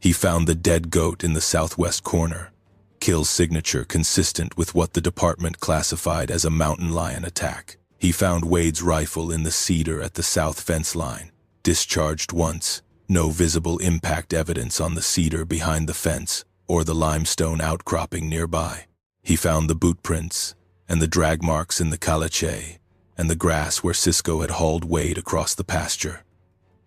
He found the dead goat in the southwest corner. Kill signature consistent with what the department classified as a mountain lion attack. He found Wade's rifle in the cedar at the south fence line, discharged once. No visible impact evidence on the cedar behind the fence or the limestone outcropping nearby. He found the boot prints and the drag marks in the caliche and the grass where Cisco had hauled Wade across the pasture.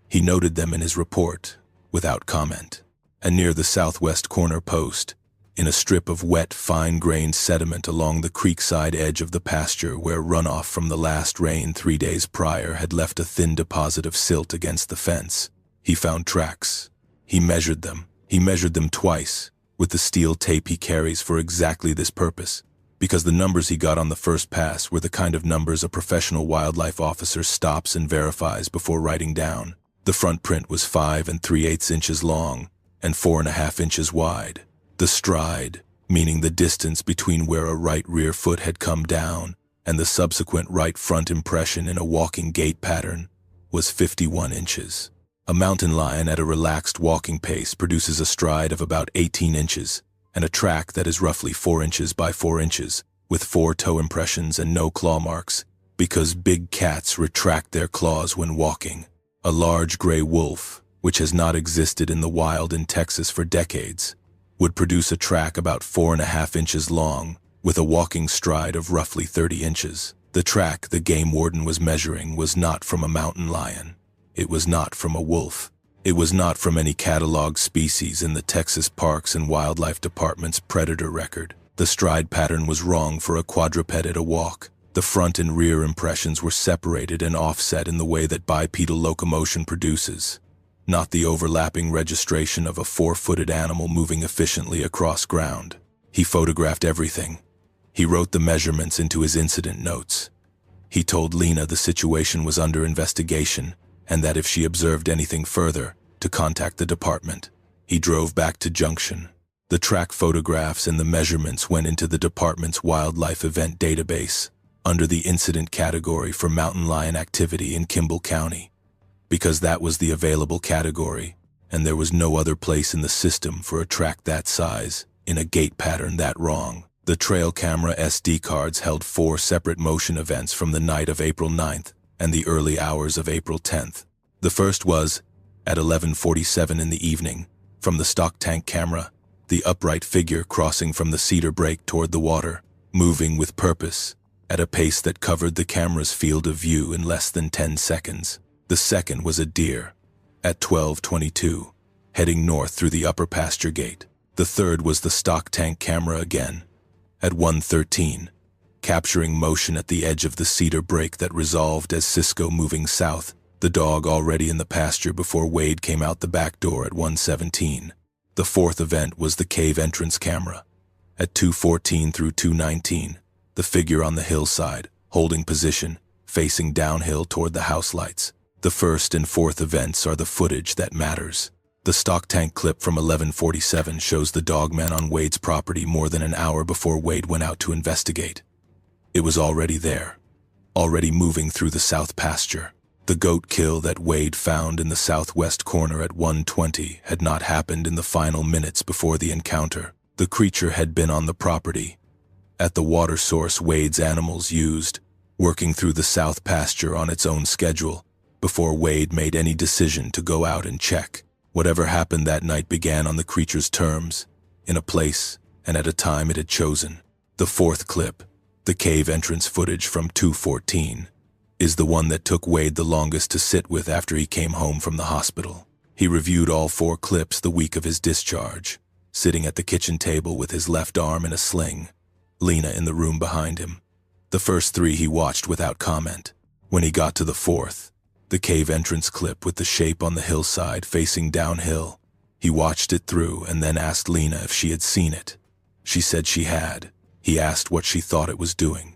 He noted them in his report, without comment. And near the southwest corner post, in a strip of wet, fine-grained sediment along the creekside edge of the pasture where runoff from the last rain 3 days prior had left a thin deposit of silt against the fence, he found tracks. He measured them. He measured them twice, with the steel tape he carries for exactly this purpose, because the numbers he got on the first pass were the kind of numbers a professional wildlife officer stops and verifies before writing down. The front print was 5 3/8 inches long and 4.5 inches wide. The stride, meaning the distance between where a right rear foot had come down and the subsequent right front impression in a walking gait pattern, was 51 inches. A mountain lion at a relaxed walking pace produces a stride of about 18 inches and a track that is roughly 4 inches by 4 inches, with 4 toe impressions and no claw marks, because big cats retract their claws when walking. A large gray wolf, which has not existed in the wild in Texas for decades, would produce a track about 4.5 inches long, with a walking stride of roughly 30 inches. The track the game warden was measuring was not from a mountain lion. It was not from a wolf. It was not from any cataloged species in the Texas Parks and Wildlife Department's predator record. The stride pattern was wrong for a quadruped at a walk. The front and rear impressions were separated and offset in the way that bipedal locomotion produces, not the overlapping registration of a 4-footed animal moving efficiently across ground. He photographed everything. He wrote the measurements into his incident notes. He told Lena the situation was under investigation and that if she observed anything further, to contact the department. He drove back to Junction. The track photographs and the measurements went into the department's wildlife event database under the incident category for mountain lion activity in Kimble County, because that was the available category, and there was no other place in the system for a track that size, in a gait pattern that wrong. The trail camera SD cards held 4 separate motion events from the night of April 9th and the early hours of April 10th. The first was, at 11:47 in the evening, from the stock tank camera, the upright figure crossing from the cedar break toward the water, moving with purpose, at a pace that covered the camera's field of view in less than 10 seconds. The second was a deer, at 12:22, heading north through the upper pasture gate. The third was the stock tank camera again, at 1:13, capturing motion at the edge of the cedar break that resolved as Cisco moving south, the dog already in the pasture before Wade came out the back door at 1:17. The fourth event was the cave entrance camera, at 2:14 through 2:19, the figure on the hillside, holding position, facing downhill toward the house lights. The first and fourth events are the footage that matters. The stock tank clip from 11:47 shows the Dogman on Wade's property more than an hour before Wade went out to investigate. It was already there, already moving through the south pasture. The goat kill that Wade found in the southwest corner at 1:20 had not happened in the final minutes before the encounter. The creature had been on the property, at the water source Wade's animals used, working through the south pasture on its own schedule, before Wade made any decision to go out and check. Whatever happened that night began on the creature's terms, in a place and at a time it had chosen. The fourth clip, the cave entrance footage from 2:14, is the one that took Wade the longest to sit with after he came home from the hospital. He reviewed all 4 clips the week of his discharge, sitting at the kitchen table with his left arm in a sling, Lena in the room behind him. The first 3 he watched without comment. When he got to the fourth, the cave entrance clip with the shape on the hillside facing downhill, he watched it through and then asked Lena if she had seen it. She said she had. He asked what she thought it was doing.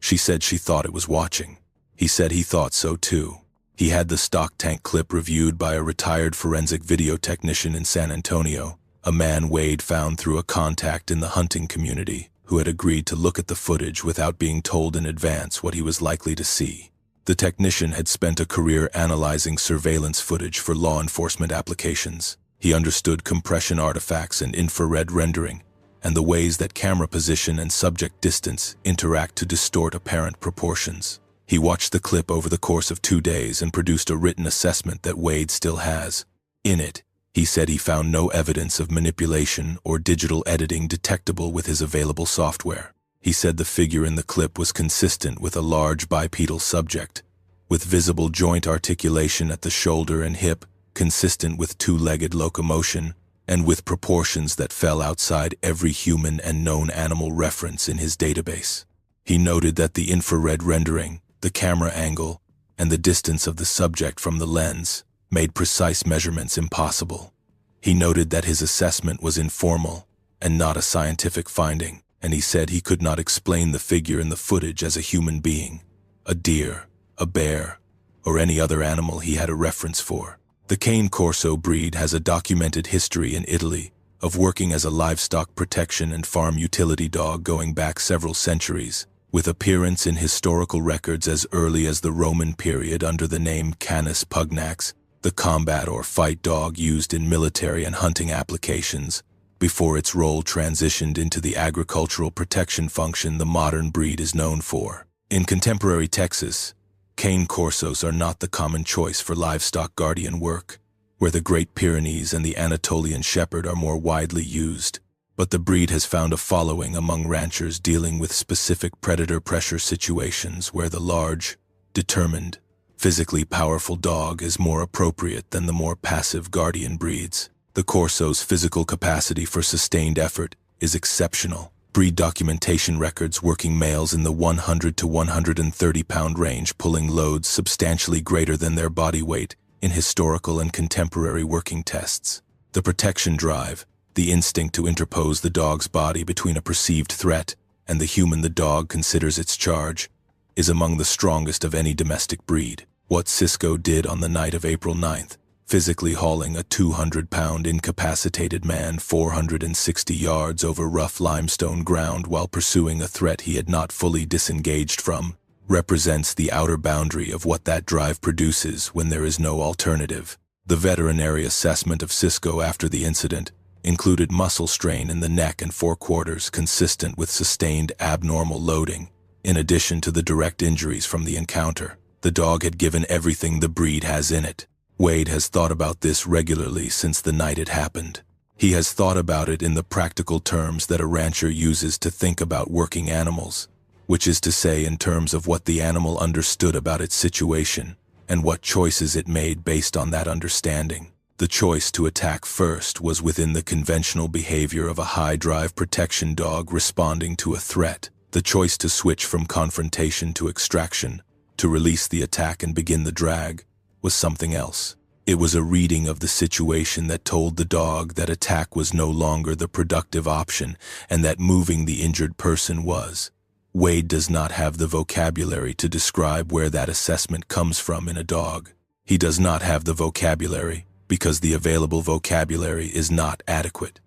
She said she thought it was watching. He said he thought so too. He had the stock tank clip reviewed by a retired forensic video technician in San Antonio, a man Wade found through a contact in the hunting community who had agreed to look at the footage without being told in advance what he was likely to see. The technician had spent a career analyzing surveillance footage for law enforcement applications. He understood compression artifacts and infrared rendering, and the ways that camera position and subject distance interact to distort apparent proportions. He watched the clip over the course of 2 days and produced a written assessment that Wade still has. In it, he said he found no evidence of manipulation or digital editing detectable with his available software. He said the figure in the clip was consistent with a large bipedal subject, with visible joint articulation at the shoulder and hip, consistent with two-legged locomotion, and with proportions that fell outside every human and known animal reference in his database. He noted that the infrared rendering, the camera angle, and the distance of the subject from the lens made precise measurements impossible. He noted that his assessment was informal and not a scientific finding, and he said he could not explain the figure in the footage as a human being, a deer, a bear, or any other animal he had a reference for. The Cane Corso breed has a documented history in Italy of working as a livestock protection and farm utility dog going back several centuries, with appearance in historical records as early as the Roman period under the name Canis pugnax, the combat or fight dog used in military and hunting applications, before its role transitioned into the agricultural protection function the modern breed is known for. In contemporary Texas, Cane Corsos are not the common choice for livestock guardian work, where the Great Pyrenees and the Anatolian Shepherd are more widely used, but the breed has found a following among ranchers dealing with specific predator pressure situations where the large, determined, physically powerful dog is more appropriate than the more passive guardian breeds. The Corso's physical capacity for sustained effort is exceptional. Breed documentation records working males in the 100 to 130-pound range pulling loads substantially greater than their body weight in historical and contemporary working tests. The protection drive, the instinct to interpose the dog's body between a perceived threat and the human the dog considers its charge, is among the strongest of any domestic breed. What Cisco did on the night of April 9th, physically hauling a 200-pound incapacitated man 460 yards over rough limestone ground while pursuing a threat he had not fully disengaged from, represents the outer boundary of what that drive produces when there is no alternative. The veterinary assessment of Cisco after the incident included muscle strain in the neck and forequarters consistent with sustained abnormal loading. In addition to the direct injuries from the encounter, the dog had given everything the breed has in it. Wade has thought about this regularly since the night it happened. He has thought about it in the practical terms that a rancher uses to think about working animals, which is to say in terms of what the animal understood about its situation and what choices it made based on that understanding. The choice to attack first was within the conventional behavior of a high-drive protection dog responding to a threat. The choice to switch from confrontation to extraction, to release the attack and begin the drag, was something else. It was a reading of the situation that told the dog that attack was no longer the productive option and that moving the injured person was. Wade does not have the vocabulary to describe where that assessment comes from in a dog. He does not have the vocabulary because the available vocabulary is not adequate.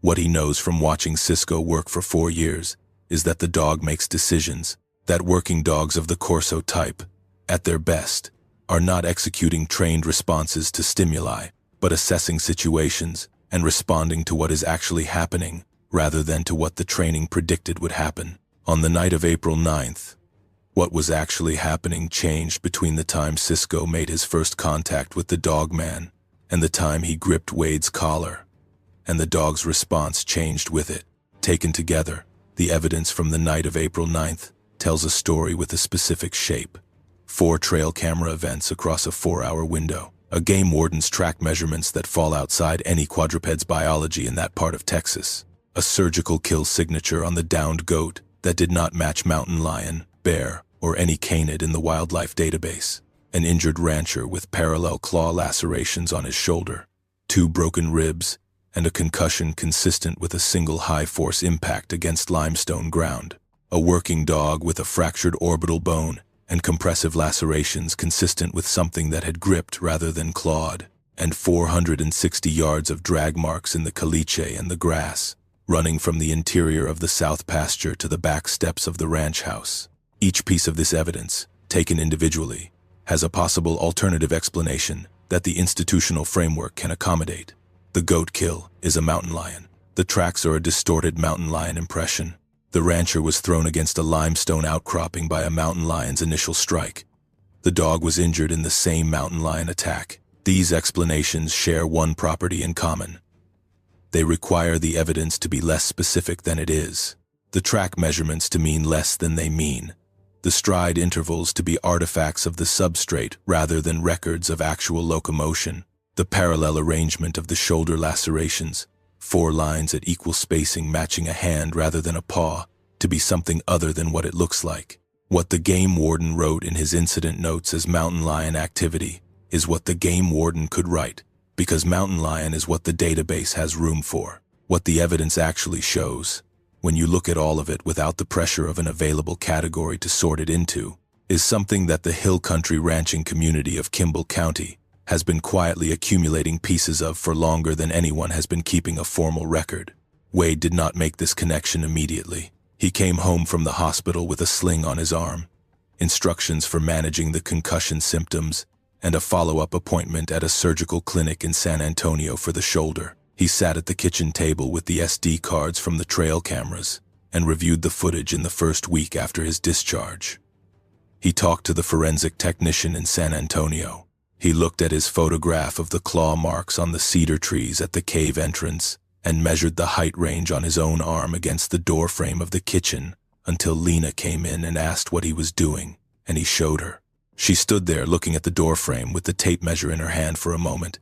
What he knows from watching Cisco work for 4 years is that the dog makes decisions, that working dogs of the Corso type, at their best, are not executing trained responses to stimuli, but assessing situations and responding to what is actually happening rather than to what the training predicted would happen. On the night of April 9th, what was actually happening changed between the time Cisco made his first contact with the Dogman and the time he gripped Wade's collar, and the dog's response changed with it. Taken together, the evidence from the night of April 9th tells a story with a specific shape. 4 trail camera events across a 4-hour window. A game warden's track measurements that fall outside any quadruped's biology in that part of Texas. A surgical kill signature on the downed goat that did not match mountain lion, bear, or any canid in the wildlife database. An injured rancher with parallel claw lacerations on his shoulder. 2 broken ribs, and a concussion consistent with a single high-force impact against limestone ground. A working dog with a fractured orbital bone and compressive lacerations consistent with something that had gripped rather than clawed, and 460 yards of drag marks in the caliche and the grass, running from the interior of the south pasture to the back steps of the ranch house. Each piece of this evidence, taken individually, has a possible alternative explanation that the institutional framework can accommodate. The goat kill is a mountain lion. The tracks are a distorted mountain lion impression. The rancher was thrown against a limestone outcropping by a mountain lion's initial strike. The dog was injured in the same mountain lion attack. These explanations share one property in common. They require the evidence to be less specific than it is, the track measurements to mean less than they mean, the stride intervals to be artifacts of the substrate rather than records of actual locomotion, the parallel arrangement of the shoulder lacerations, 4 lines at equal spacing matching a hand rather than a paw, to be something other than what it looks like. What the game warden wrote in his incident notes as mountain lion activity is what the game warden could write, because mountain lion is what the database has room for, what the evidence actually shows, when you look at all of it without the pressure of an available category to sort it into, is something that the hill country ranching community of Kimble County has been quietly accumulating pieces of for longer than anyone has been keeping a formal record. Wade did not make this connection immediately. He came home from the hospital with a sling on his arm, instructions for managing the concussion symptoms, and a follow-up appointment at a surgical clinic in San Antonio for the shoulder. He sat at the kitchen table with the SD cards from the trail cameras and reviewed the footage in the first week after his discharge. He talked to the forensic technician in San Antonio. He looked at his photograph of the claw marks on the cedar trees at the cave entrance and measured the height range on his own arm against the door frame of the kitchen until Lena came in and asked what he was doing, and he showed her. She stood there looking at the door frame with the tape measure in her hand for a moment,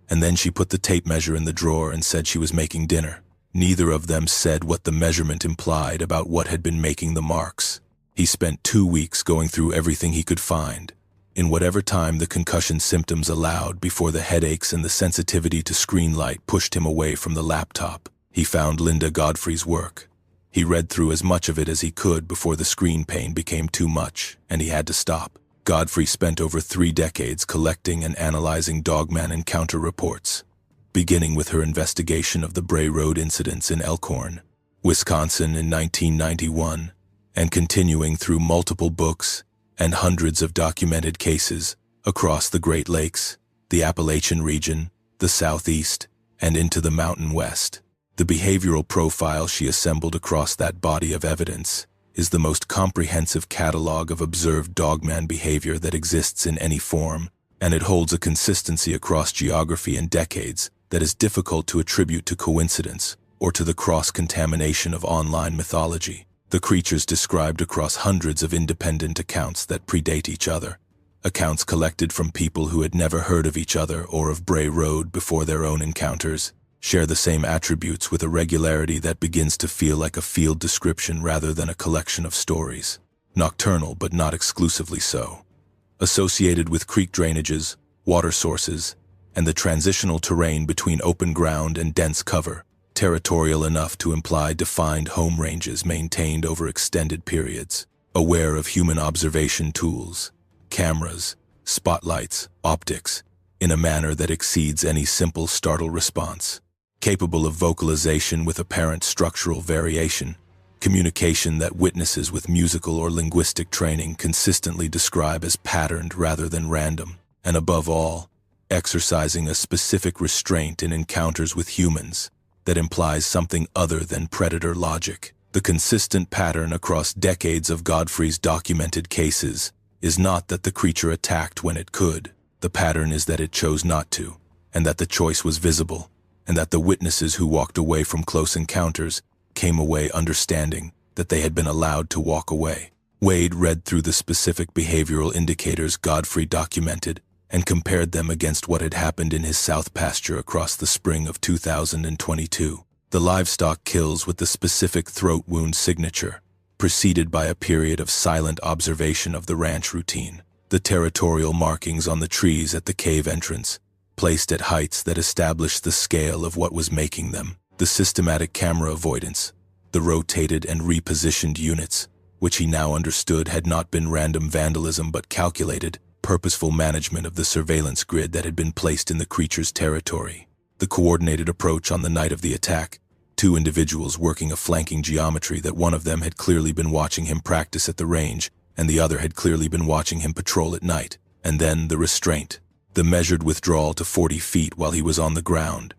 and then she put the tape measure in the drawer and said she was making dinner. Neither of them said what the measurement implied about what had been making the marks. He spent 2 weeks going through everything he could find, in whatever time the concussion symptoms allowed before the headaches and the sensitivity to screen light pushed him away from the laptop. He found Linda Godfrey's work. He read through as much of it as he could before the screen pain became too much, and he had to stop. Godfrey spent over 3 decades collecting and analyzing Dogman encounter reports, beginning with her investigation of the Bray Road incidents in Elkhorn, Wisconsin in 1991, and continuing through multiple books and hundreds of documented cases across the Great Lakes, the Appalachian region, the Southeast, and into the Mountain West. The behavioral profile she assembled across that body of evidence is the most comprehensive catalog of observed dogman behavior that exists in any form, and it holds a consistency across geography and decades that is difficult to attribute to coincidence or to the cross-contamination of online mythology. The creatures described across hundreds of independent accounts that predate each other, accounts collected from people who had never heard of each other or of Bray Road before their own encounters, share the same attributes with a regularity that begins to feel like a field description rather than a collection of stories. Nocturnal, but not exclusively so. Associated with creek drainages, water sources, and the transitional terrain between open ground and dense cover, territorial enough to imply defined home ranges maintained over extended periods, aware of human observation tools, cameras, spotlights, optics, in a manner that exceeds any simple startle response. Capable of vocalization with apparent structural variation, communication that witnesses with musical or linguistic training consistently describe as patterned rather than random, and above all, exercising a specific restraint in encounters with humans that implies something other than predator logic. The consistent pattern across decades of Godfrey's documented cases is not that the creature attacked when it could. The pattern is that it chose not to, and that the choice was visible, and that the witnesses who walked away from close encounters came away understanding that they had been allowed to walk away. Wade read through the specific behavioral indicators Godfrey documented and compared them against what had happened in his south pasture across the spring of 2022. The livestock kills with the specific throat wound signature, preceded by a period of silent observation of the ranch routine. The territorial markings on the trees at the cave entrance, placed at heights that established the scale of what was making them. The systematic camera avoidance, the rotated and repositioned units, which he now understood had not been random vandalism but calculated, purposeful management of the surveillance grid that had been placed in the creature's territory. The coordinated approach on the night of the attack, two individuals working a flanking geometry that one of them had clearly been watching him practice at the range, and the other had clearly been watching him patrol at night, and then the restraint, the measured withdrawal to 40 feet while he was on the ground.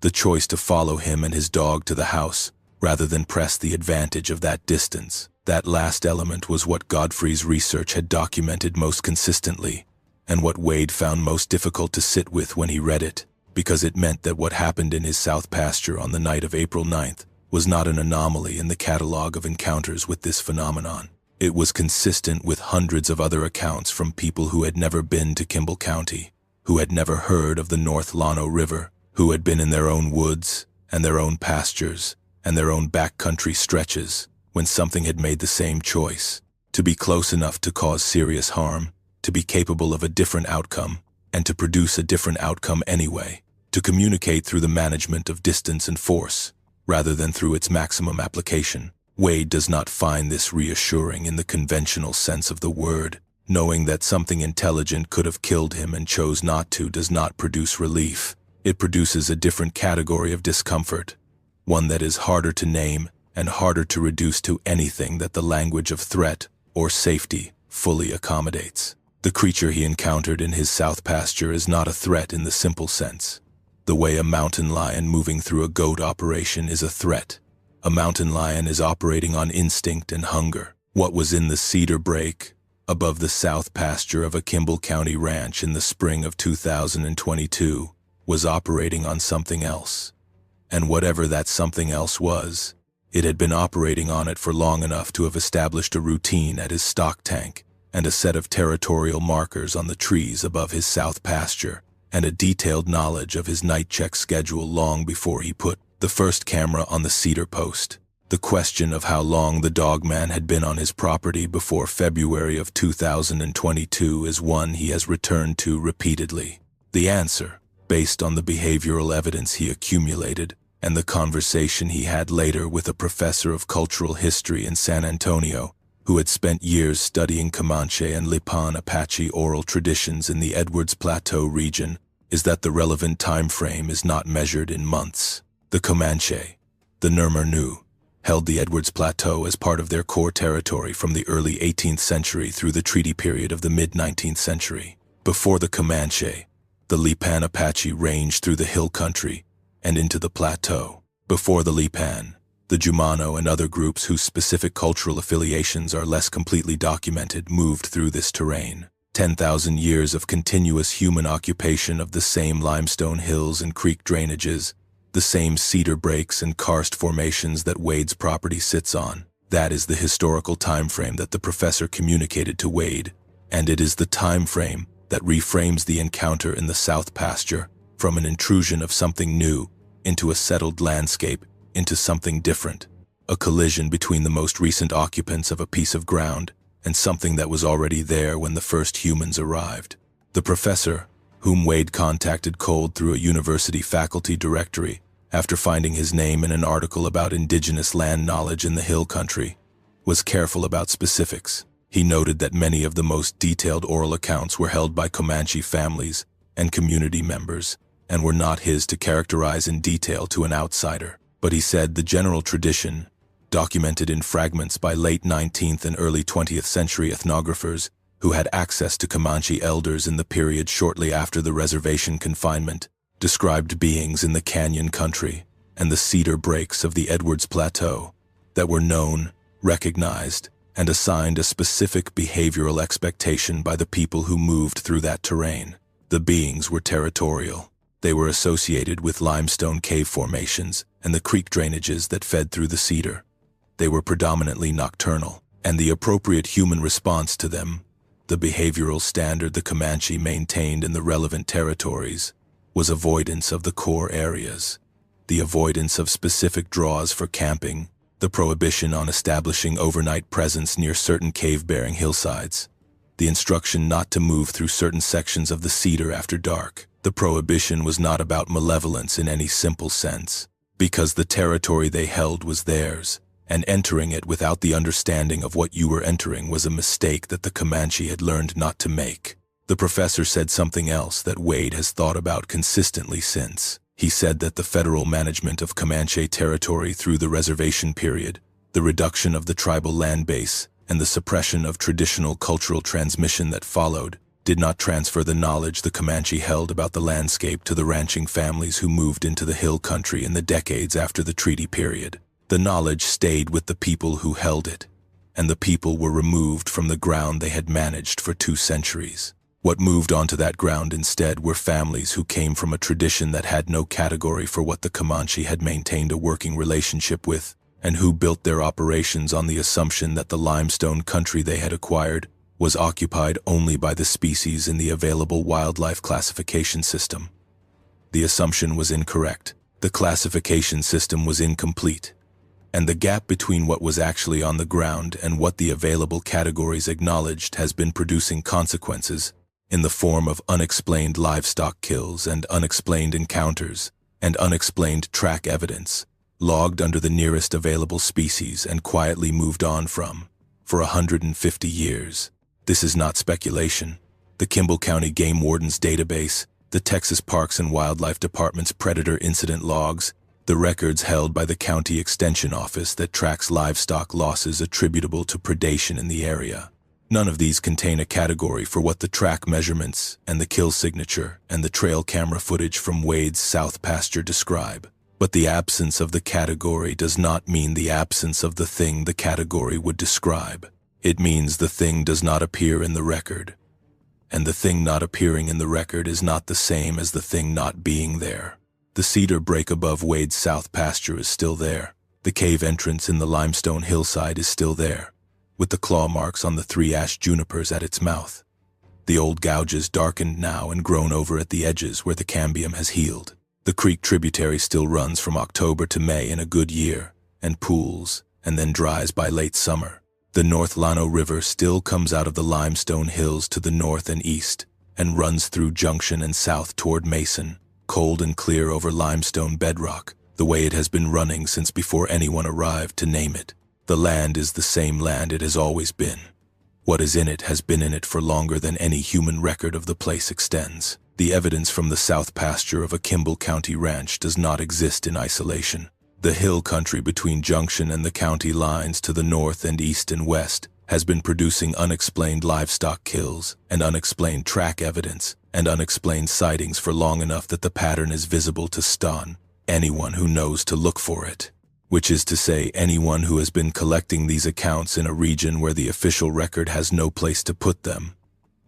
The choice to follow him and his dog to the house, rather than press the advantage of that distance. That last element was what Godfrey's research had documented most consistently, and what Wade found most difficult to sit with when he read it, because it meant that what happened in his south pasture on the night of April 9th was not an anomaly in the catalog of encounters with this phenomenon. It was consistent with hundreds of other accounts from people who had never been to Kimble County, who had never heard of the North Llano River, who had been in their own woods and their own pastures and their own backcountry stretches when something had made the same choice, to be close enough to cause serious harm, to be capable of a different outcome, and to produce a different outcome anyway, to communicate through the management of distance and force, rather than through its maximum application. Wade does not find this reassuring in the conventional sense of the word. Knowing that something intelligent could have killed him and chose not to does not produce relief. It produces a different category of discomfort, one that is harder to name and harder to reduce to anything that the language of threat or safety fully accommodates. The creature he encountered in his south pasture is not a threat in the simple sense. The way a mountain lion moving through a goat operation is a threat. A mountain lion is operating on instinct and hunger. What was in the cedar break above the south pasture of a Kimble County ranch in the spring of 2022 was operating on something else. And whatever that something else was, it had been operating on it for long enough to have established a routine at his stock tank and a set of territorial markers on the trees above his south pasture, and a detailed knowledge of his night check schedule long before he put the first camera on the cedar post. The question of how long the Dogman had been on his property before February of 2022 is one he has returned to repeatedly. The answer, based on the behavioral evidence he accumulated and the conversation he had later with a professor of cultural history in San Antonio, who had spent years studying Comanche and Lipan Apache oral traditions in the Edwards Plateau region, is that the relevant time frame is not measured in months. The Comanche, the Nurmurnu, held the Edwards Plateau as part of their core territory from the early 18th century through the treaty period of the mid-19th century. Before the Comanche, the Lipan Apache ranged through the hill country and into the plateau. Before the Lipan, the Jumano and other groups whose specific cultural affiliations are less completely documented moved through this terrain. 10,000 years of continuous human occupation of the same limestone hills and creek drainages, the same cedar breaks and karst formations that Wade's property sits on. That is the historical time frame that the professor communicated to Wade, and it is the time frame that reframes the encounter in the south pasture from an intrusion of something new into a settled landscape, into something different, a collision between the most recent occupants of a piece of ground and something that was already there when the first humans arrived. The professor, whom Wade contacted cold through a university faculty directory after finding his name in an article about indigenous land knowledge in the hill country, was careful about specifics. He noted that many of the most detailed oral accounts were held by Comanche families and community members, and were not his to characterize in detail to an outsider. But he said the general tradition, documented in fragments by late 19th and early 20th century ethnographers who had access to Comanche elders in the period shortly after the reservation confinement, described beings in the canyon country and the cedar breaks of the Edwards Plateau that were known, recognized, and assigned a specific behavioral expectation by the people who moved through that terrain. The beings were territorial. They were associated with limestone cave formations and the creek drainages that fed through the cedar. They were predominantly nocturnal, and the appropriate human response to them, the behavioral standard the Comanche maintained in the relevant territories, was avoidance of the core areas, the avoidance of specific draws for camping, the prohibition on establishing overnight presence near certain cave-bearing hillsides, the instruction not to move through certain sections of the cedar after dark. The prohibition was not about malevolence in any simple sense, because the territory they held was theirs, and entering it without the understanding of what you were entering was a mistake that the Comanche had learned not to make. The professor said something else that Wade has thought about consistently since. He said that the federal management of Comanche territory through the reservation period, the reduction of the tribal land base, and the suppression of traditional cultural transmission that followed, did not transfer the knowledge the Comanche held about the landscape to the ranching families who moved into the hill country in the decades after the treaty period. The knowledge stayed with the people who held it, and the people were removed from the ground they had managed for 2 centuries. What moved onto that ground instead were families who came from a tradition that had no category for what the Comanche had maintained a working relationship with, and who built their operations on the assumption that the limestone country they had acquired was occupied only by the species in the available wildlife classification system. The assumption was incorrect. The classification system was incomplete, and the gap between what was actually on the ground and what the available categories acknowledged has been producing consequences in the form of unexplained livestock kills and unexplained encounters and unexplained track evidence, logged under the nearest available species and quietly moved on from, for 150 years. This is not speculation. The Kimble County Game Warden's database, the Texas Parks and Wildlife Department's predator incident logs, the records held by the County Extension Office that tracks livestock losses attributable to predation in the area. None of these contain a category for what the track measurements and the kill signature and the trail camera footage from Wade's South pasture describe. But the absence of the category does not mean the absence of the thing the category would describe. It means the thing does not appear in the record. And the thing not appearing in the record is not the same as the thing not being there. The cedar break above Wade's South pasture is still there. The cave entrance in the limestone hillside is still there, with the claw marks on the 3 ash junipers at its mouth. The old gouges darkened now and grown over at the edges where the cambium has healed. The creek tributary still runs from October to May in a good year, and pools, and then dries by late summer. The North Llano River still comes out of the limestone hills to the north and east, and runs through Junction and south toward Mason, cold and clear over limestone bedrock, the way it has been running since before anyone arrived to name it. The land is the same land it has always been. What is in it has been in it for longer than any human record of the place extends. The evidence from the south pasture of a Kimble County ranch does not exist in isolation. The hill country between Junction and the county lines to the north and east and west has been producing unexplained livestock kills and unexplained track evidence and unexplained sightings for long enough that the pattern is visible to stun anyone who knows to look for it. Which is to say, anyone who has been collecting these accounts in a region where the official record has no place to put them,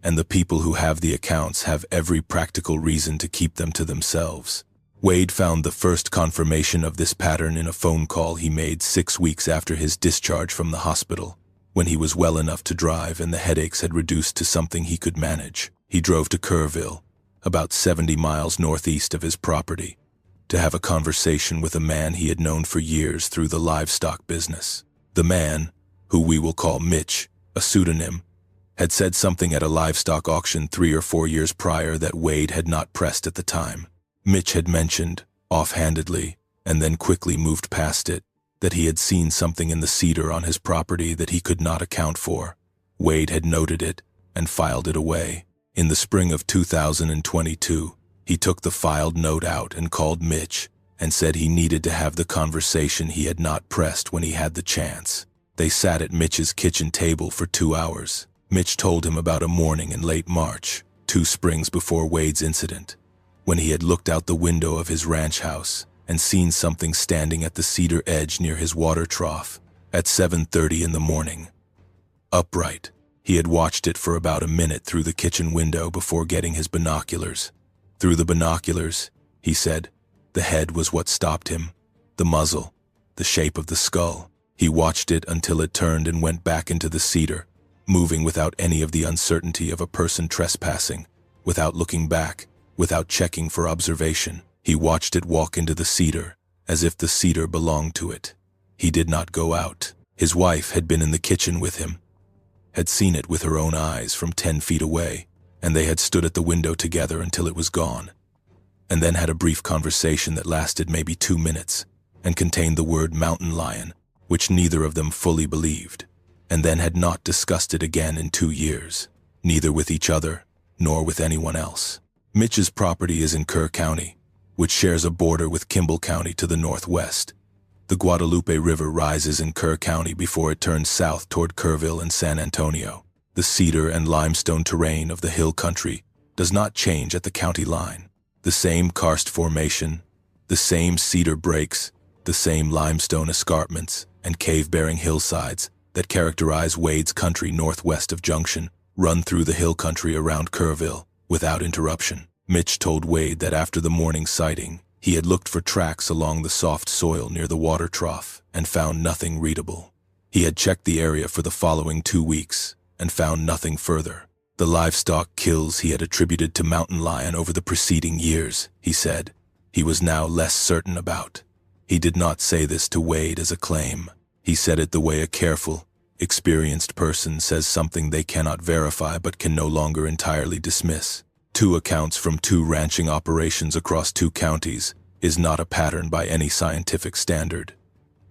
and the people who have the accounts have every practical reason to keep them to themselves. Wade found the first confirmation of this pattern in a phone call he made 6 weeks after his discharge from the hospital, when he was well enough to drive and the headaches had reduced to something he could manage. He drove to Kerrville, about 70 miles northeast of his property, to have a conversation with a man he had known for years through the livestock business. The man, who we will call Mitch, a pseudonym, had said something at a livestock auction 3 or 4 years prior that Wade had not pressed at the time. Mitch had mentioned, offhandedly, and then quickly moved past it, that he had seen something in the cedar on his property that he could not account for. Wade had noted it and filed it away. In the spring of 2022, he took the filed note out and called Mitch and said he needed to have the conversation he had not pressed when he had the chance. They sat at Mitch's kitchen table for 2 hours. Mitch told him about a morning in late March, 2 springs before Wade's incident, when he had looked out the window of his ranch house and seen something standing at the cedar edge near his water trough at 7:30 in the morning. Upright, he had watched it for about a minute through the kitchen window before getting his binoculars. Through the binoculars, he said, the head was what stopped him, the muzzle, the shape of the skull. He watched it until it turned and went back into the cedar, moving without any of the uncertainty of a person trespassing, without looking back, without checking for observation. He watched it walk into the cedar, as if the cedar belonged to it. He did not go out. His wife had been in the kitchen with him, had seen it with her own eyes from 10 feet away, and they had stood at the window together until it was gone, and then had a brief conversation that lasted maybe 2 minutes, and contained the word mountain lion, which neither of them fully believed, and then had not discussed it again in 2 years, neither with each other nor with anyone else. Mitch's property is in Kerr County, which shares a border with Kimble County to the northwest. The Guadalupe River rises in Kerr County before it turns south toward Kerrville and San Antonio. The cedar and limestone terrain of the hill country does not change at the county line. The same karst formation, the same cedar breaks, the same limestone escarpments and cave-bearing hillsides that characterize Wade's country northwest of Junction run through the hill country around Kerrville without interruption. Mitch told Wade that after the morning sighting, he had looked for tracks along the soft soil near the water trough and found nothing readable. He had checked the area for the following 2 weeks and found nothing further. The livestock kills he had attributed to mountain lion over the preceding years, he said, he was now less certain about. He did not say this to Wade as a claim. He said it the way a careful, experienced person says something they cannot verify but can no longer entirely dismiss. 2 accounts from 2 ranching operations across 2 counties is not a pattern by any scientific standard.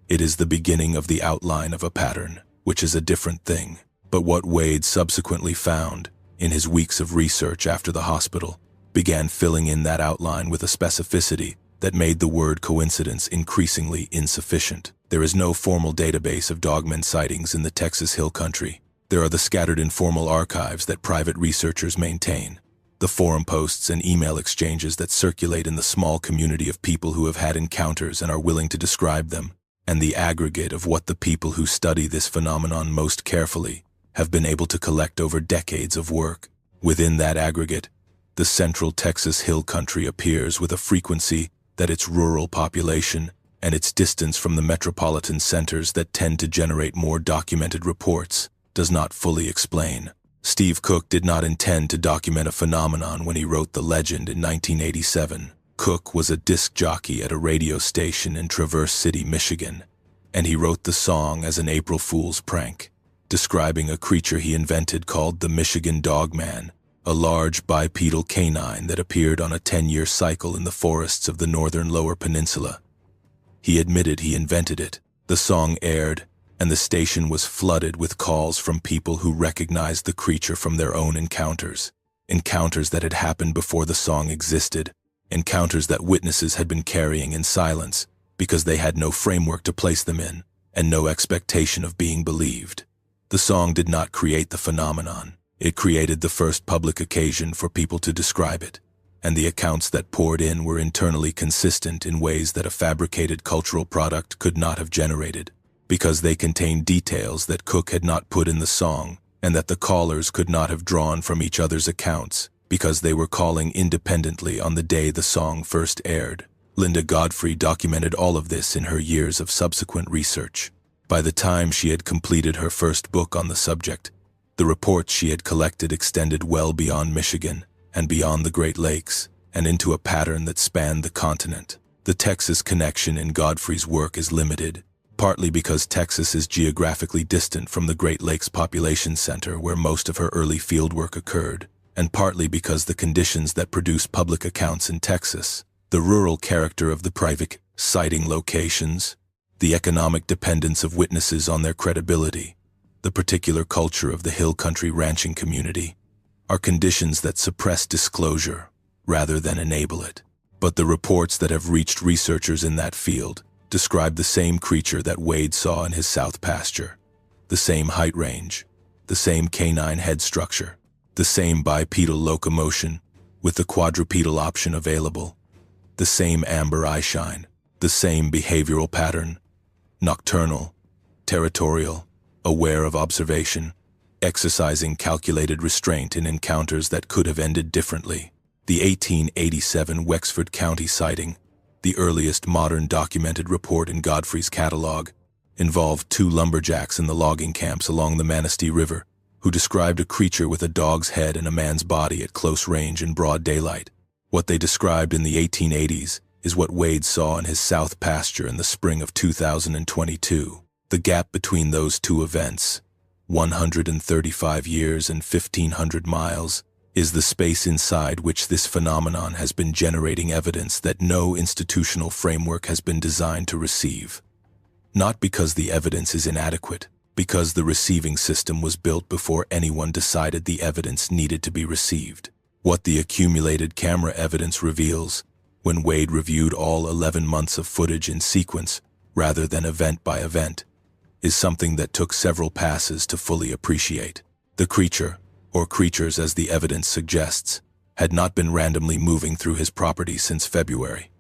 It is the beginning of the outline of a pattern, which is a different thing. But what Wade subsequently found, in his weeks of research after the hospital, began filling in that outline with a specificity that made the word coincidence increasingly insufficient. There is no formal database of Dogman sightings in the Texas Hill Country. There are the scattered informal archives that private researchers maintain, the forum posts and email exchanges that circulate in the small community of people who have had encounters and are willing to describe them, and the aggregate of what the people who study this phenomenon most carefully have been able to collect over decades of work. Within that aggregate, the central Texas Hill Country appears with a frequency that its rural population and its distance from the metropolitan centers that tend to generate more documented reports does not fully explain. Steve Cook did not intend to document a phenomenon when he wrote The Legend in 1987. Cook was a disc jockey at a radio station in Traverse City, Michigan, and he wrote the song as an April Fool's prank, describing a creature he invented called the Michigan Dogman, a large bipedal canine that appeared on a 10-year cycle in the forests of the northern Lower Peninsula. He admitted he invented it. The song aired, and the station was flooded with calls from people who recognized the creature from their own encounters that had happened before the song existed, encounters that witnesses had been carrying in silence because they had no framework to place them in and no expectation of being believed. The song did not create the phenomenon. It created the first public occasion for people to describe it, and the accounts that poured in were internally consistent in ways that a fabricated cultural product could not have generated, because they contained details that Cook had not put in the song and that the callers could not have drawn from each other's accounts because they were calling independently on the day the song first aired. Linda Godfrey documented all of this in her years of subsequent research. By the time she had completed her first book on the subject, the reports she had collected extended well beyond Michigan and beyond the Great Lakes and into a pattern that spanned the continent. The Texas connection in Godfrey's work is limited, partly because Texas is geographically distant from the Great Lakes population center where most of her early fieldwork occurred, and partly because the conditions that produce public accounts in Texas, the rural character of the private sighting locations, the economic dependence of witnesses on their credibility, the particular culture of the hill country ranching community, are conditions that suppress disclosure rather than enable it. But the reports that have reached researchers in that field describe the same creature that Wade saw in his south pasture, the same height range, the same canine head structure, the same bipedal locomotion with the quadrupedal option available, the same amber eyeshine, the same behavioral pattern, nocturnal, territorial, aware of observation, exercising calculated restraint in encounters that could have ended differently. The 1887 Wexford County sighting, the earliest modern documented report in Godfrey's catalog, involved 2 lumberjacks in the logging camps along the Manistee River, who described a creature with a dog's head and a man's body at close range in broad daylight. What they described in the 1880s is what Wade saw in his south pasture in the spring of 2022. The gap between those 2 events, 135 years and 1,500 miles, is the space inside which this phenomenon has been generating evidence that no institutional framework has been designed to receive. Not because the evidence is inadequate, because the receiving system was built before anyone decided the evidence needed to be received. What the accumulated camera evidence reveals, when Wade reviewed all 11 months of footage in sequence rather than event by event, is something that took several passes to fully appreciate. The creature, or creatures as the evidence suggests, had not been randomly moving through his property since February.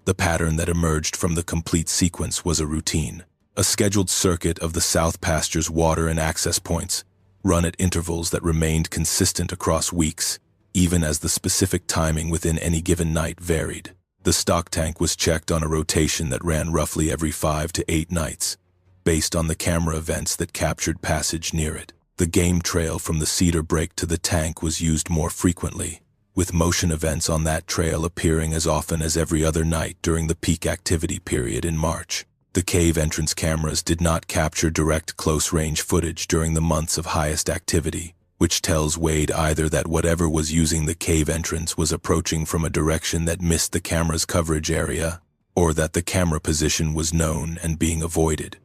The pattern that emerged from the complete sequence was a routine, a scheduled circuit of the South Pasture's water and access points, run at intervals that remained consistent across weeks, even as the specific timing within any given night varied. The stock tank was checked on a rotation that ran roughly every 5 to 8 nights, based on the camera events that captured passage near it. The game trail from the cedar break to the tank was used more frequently, with motion events on that trail appearing as often as every other night during the peak activity period in March. The cave entrance cameras did not capture direct close-range footage during the months of highest activity, which tells Wade either that whatever was using the cave entrance was approaching from a direction that missed the camera's coverage area, or that the camera position was known and being avoided.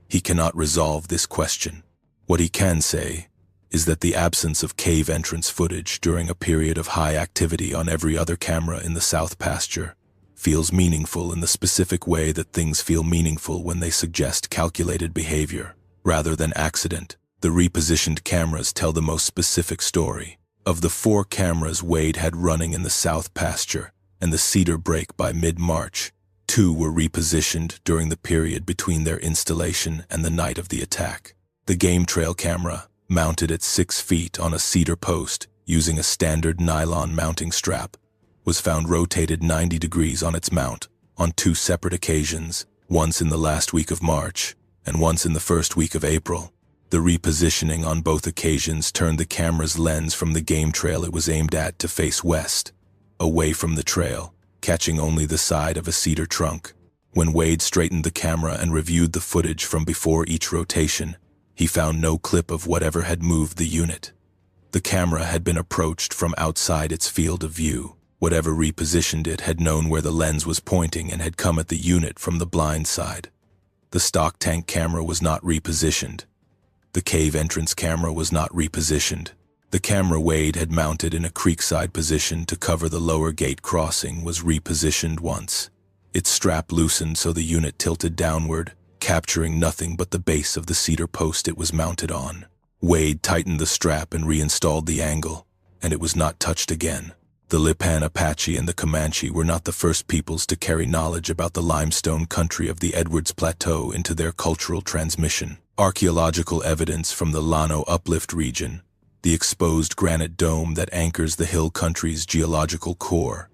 He cannot resolve this question. What he can say is that the absence of cave entrance footage during a period of high activity on every other camera in the South Pasture feels meaningful in the specific way that things feel meaningful when they suggest calculated behavior, rather than accident. The repositioned cameras tell the most specific story. Of the 4 cameras Wade had running in the South Pasture and the cedar break by mid-March, 2 were repositioned during the period between their installation and the night of the attack. The game trail camera, mounted at 6 feet on a cedar post using a standard nylon mounting strap, was found rotated 90 degrees on its mount on 2 separate occasions, once in the last week of March and once in the first week of April. The repositioning on both occasions turned the camera's lens from the game trail it was aimed at to face west, away from the trail, catching only the side of a cedar trunk. When Wade straightened the camera and reviewed the footage from before each rotation, he found no clip of whatever had moved the unit. The camera had been approached from outside its field of view. Whatever repositioned it had known where the lens was pointing and had come at the unit from the blind side. The stock tank camera was not repositioned. The cave entrance camera was not repositioned. The camera Wade had mounted in a creekside position to cover the lower gate crossing was repositioned once. Its strap loosened so the unit tilted downward, capturing nothing but the base of the cedar post it was mounted on. Wade tightened the strap and reinstalled the angle, and it was not touched again. The Lipan Apache and the Comanche were not the first peoples to carry knowledge about the limestone country of the Edwards Plateau into their cultural transmission. Archaeological evidence from the Llano Uplift region, the exposed granite dome that anchors the hill country's geological core,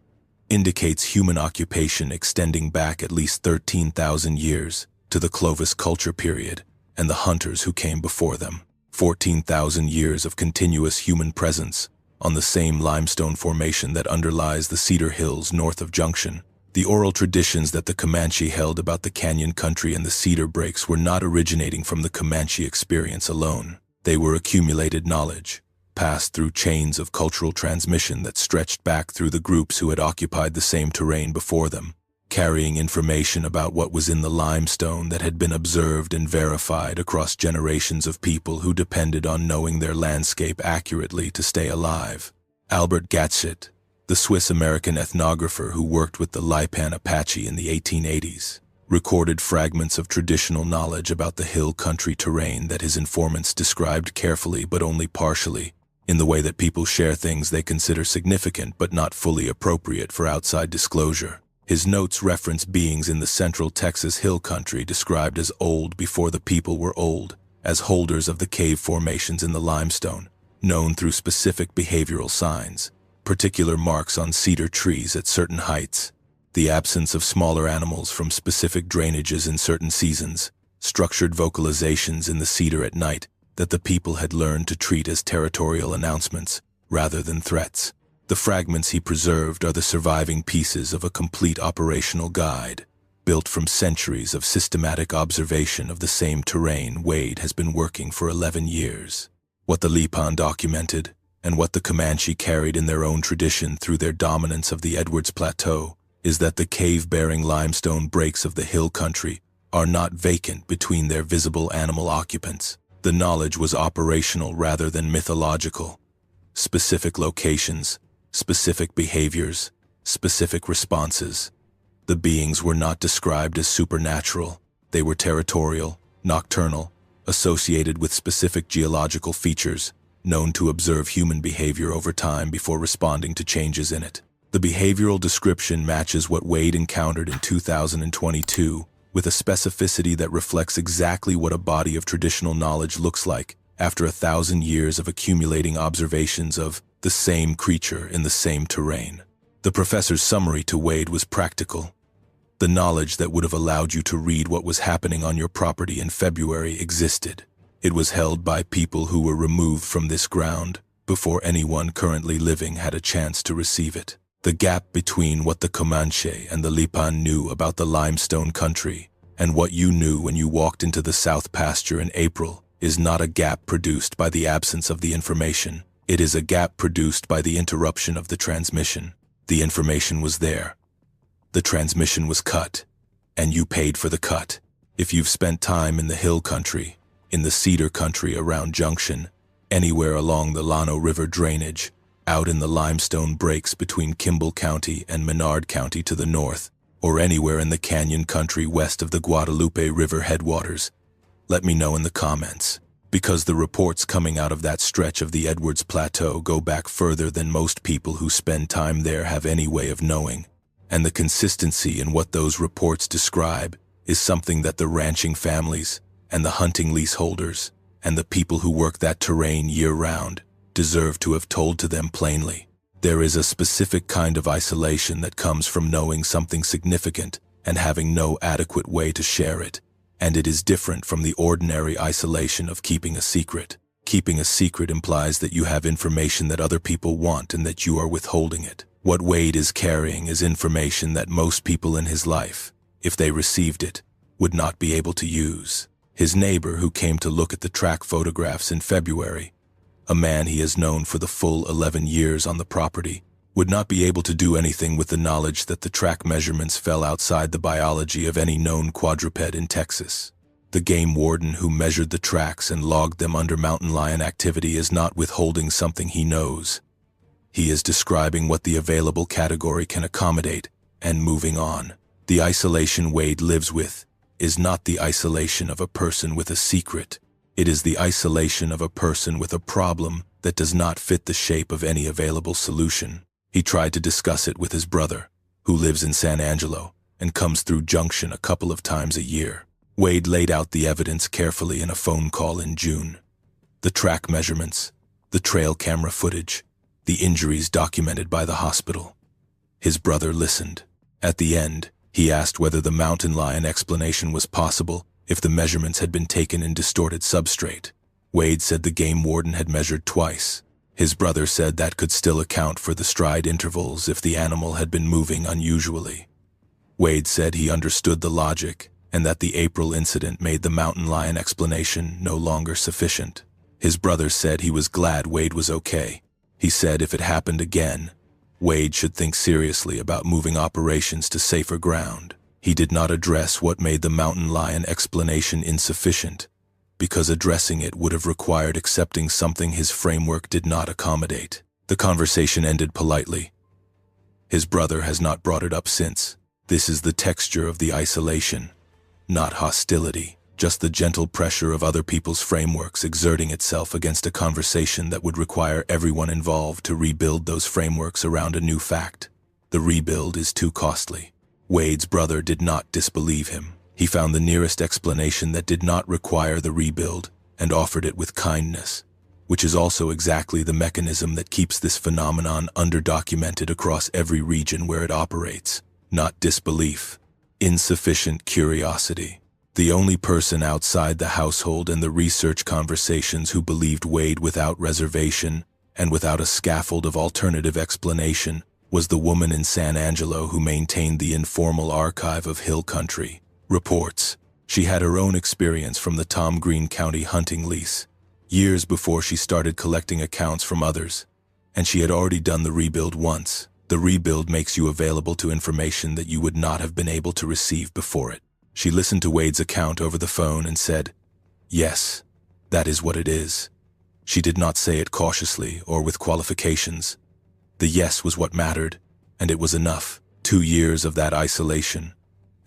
indicates human occupation extending back at least 13,000 years to the Clovis culture period and the hunters who came before them. 14,000 years of continuous human presence on the same limestone formation that underlies the Cedar Hills north of Junction. The oral traditions that the Comanche held about the canyon country and the cedar breaks were not originating from the Comanche experience alone. They were accumulated knowledge, passed through chains of cultural transmission that stretched back through the groups who had occupied the same terrain before them, carrying information about what was in the limestone that had been observed and verified across generations of people who depended on knowing their landscape accurately to stay alive. Albert Gatschet, the Swiss-American ethnographer who worked with the Lipan Apache in the 1880s, recorded fragments of traditional knowledge about the hill country terrain that his informants described carefully but only partially, in the way that people share things they consider significant but not fully appropriate for outside disclosure. His notes reference beings in the central Texas hill country described as old before the people were old, as holders of the cave formations in the limestone, known through specific behavioral signs, particular marks on cedar trees at certain heights, the absence of smaller animals from specific drainages in certain seasons, structured vocalizations in the cedar at night that the people had learned to treat as territorial announcements rather than threats. The fragments he preserved are the surviving pieces of a complete operational guide, built from centuries of systematic observation of the same terrain Wade has been working for 11 years. What the Lipan documented, and what the Comanche carried in their own tradition through their dominance of the Edwards Plateau, is that the cave-bearing limestone breaks of the hill country are not vacant between their visible animal occupants. The knowledge was operational rather than mythological. Specific locations, specific behaviors, specific responses. The beings were not described as supernatural. They were territorial, nocturnal, associated with specific geological features, known to observe human behavior over time before responding to changes in it. The behavioral description matches what Wade encountered in 2022 with a specificity that reflects exactly what a body of traditional knowledge looks like after 1,000 years of accumulating observations of the same creature in the same terrain. The professor's summary to Wade was practical. The knowledge that would have allowed you to read what was happening on your property in February existed. It was held by people who were removed from this ground before anyone currently living had a chance to receive it. The gap between what the Comanche and the Lipan knew about the limestone country and what you knew when you walked into the south pasture in April is not a gap produced by the absence of the information. It is a gap produced by the interruption of the transmission. The information was there. The transmission was cut, and you paid for the cut. If you've spent time in the hill country, in the cedar country around Junction, anywhere along the Llano River drainage, out in the limestone breaks between Kimble County and Menard County to the north, or anywhere in the canyon country west of the Guadalupe River headwaters, let me know in the comments, because the reports coming out of that stretch of the Edwards Plateau go back further than most people who spend time there have any way of knowing, and the consistency in what those reports describe is something that the ranching families and the hunting leaseholders and the people who work that terrain year-round deserve to have told to them plainly. There is a specific kind of isolation that comes from knowing something significant and having no adequate way to share it, and it is different from the ordinary isolation of keeping a secret. Keeping a secret implies that you have information that other people want and that you are withholding it. What Wade is carrying is information that most people in his life, if they received it, would not be able to use. His neighbor who came to look at the track photographs in February, a man he has known for the full 11 years on the property, would not be able to do anything with the knowledge that the track measurements fell outside the biology of any known quadruped in Texas. The game warden who measured the tracks and logged them under mountain lion activity is not withholding something he knows. He is describing what the available category can accommodate and moving on. The isolation Wade lives with is not the isolation of a person with a secret. It is the isolation of a person with a problem that does not fit the shape of any available solution. He tried to discuss it with his brother, who lives in San Angelo and comes through Junction a couple of times a year. Wade laid out the evidence carefully in a phone call in June. The track measurements, the trail camera footage, the injuries documented by the hospital. His brother listened. At the end, he asked whether the mountain lion explanation was possible if the measurements had been taken in distorted substrate. Wade said the game warden had measured twice. His brother said that could still account for the stride intervals if the animal had been moving unusually. Wade said he understood the logic and that the April incident made the mountain lion explanation no longer sufficient. His brother said he was glad Wade was okay. He said if it happened again, Wade should think seriously about moving operations to safer ground. He did not address what made the mountain lion explanation insufficient, because addressing it would have required accepting something his framework did not accommodate. The conversation ended politely. His brother has not brought it up since. This is the texture of the isolation, not hostility, just the gentle pressure of other people's frameworks exerting itself against a conversation that would require everyone involved to rebuild those frameworks around a new fact. The rebuild is too costly. Wade's brother did not disbelieve him. He found the nearest explanation that did not require the rebuild and offered it with kindness, which is also exactly the mechanism that keeps this phenomenon underdocumented across every region where it operates. Not disbelief, insufficient curiosity. The only person outside the household and the research conversations who believed Wade without reservation and without a scaffold of alternative explanation was the woman in San Angelo who maintained the informal archive of hill country reports. She had her own experience from the Tom Green County hunting lease, years before she started collecting accounts from others, and she had already done the rebuild once. The rebuild makes you available to information that you would not have been able to receive before it. She listened to Wade's account over the phone and said, "Yes, that is what it is." She did not say it cautiously or with qualifications. The yes was what mattered, and it was enough. 2 years of that isolation,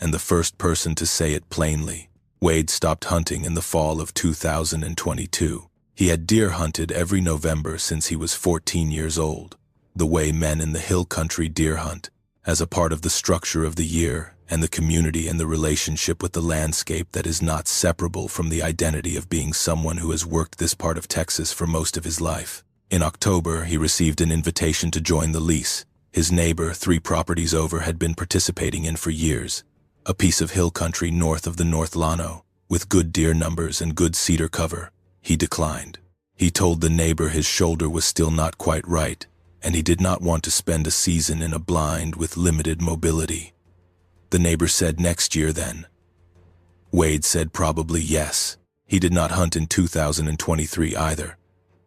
and the first person to say it plainly. Wade stopped hunting in the fall of 2022. He had deer hunted every November since he was 14 years old, the way men in the hill country deer hunt, as a part of the structure of the year and the community and the relationship with the landscape that is not separable from the identity of being someone who has worked this part of Texas for most of his life. In October, he received an invitation to join the lease. His neighbor, 3 properties over, had been participating in for years, a piece of hill country north of the North Llano, with good deer numbers and good cedar cover. He declined. He told the neighbor his shoulder was still not quite right, and he did not want to spend a season in a blind with limited mobility. The neighbor said next year then. Wade said probably yes. He did not hunt in 2023 either.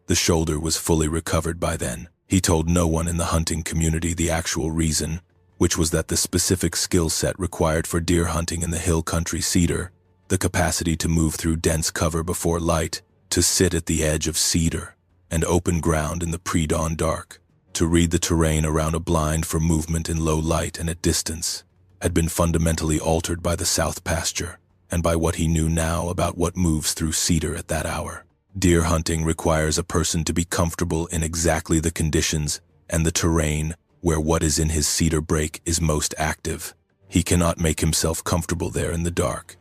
The shoulder was fully recovered by then. He told no one in the hunting community the actual reason, which was that the specific skill set required for deer hunting in the hill country cedar, the capacity to move through dense cover before light, to sit at the edge of cedar and open ground in the pre-dawn dark, to read the terrain around a blind for movement in low light and at distance, had been fundamentally altered by the south pasture and by what he knew now about what moves through cedar at that hour. Deer hunting requires a person to be comfortable in exactly the conditions and the terrain where what is in his cedar break is most active. He cannot make himself comfortable there in the dark.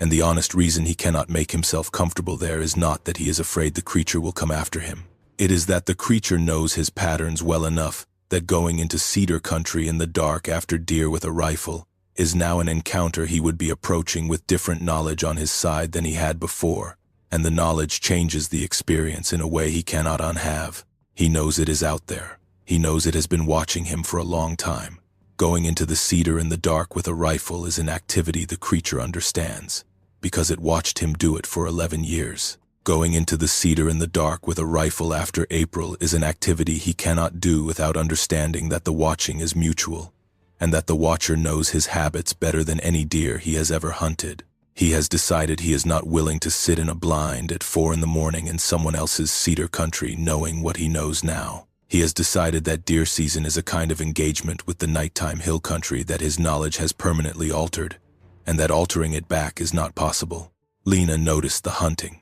And the honest reason he cannot make himself comfortable there is not that he is afraid the creature will come after him. It is that the creature knows his patterns well enough that going into cedar country in the dark after deer with a rifle is now an encounter he would be approaching with different knowledge on his side than he had before, and the knowledge changes the experience in a way he cannot unhave. He knows it is out there. He knows it has been watching him for a long time. Going into the cedar in the dark with a rifle is an activity the creature understands, because it watched him do it for 11 years. Going into the cedar in the dark with a rifle after April is an activity he cannot do without understanding that the watching is mutual, and that the watcher knows his habits better than any deer he has ever hunted. He has decided he is not willing to sit in a blind at 4 in the morning in someone else's cedar country knowing what he knows now. He has decided that deer season is a kind of engagement with the nighttime hill country that his knowledge has permanently altered, and that altering it back is not possible. Lena noticed the hunting.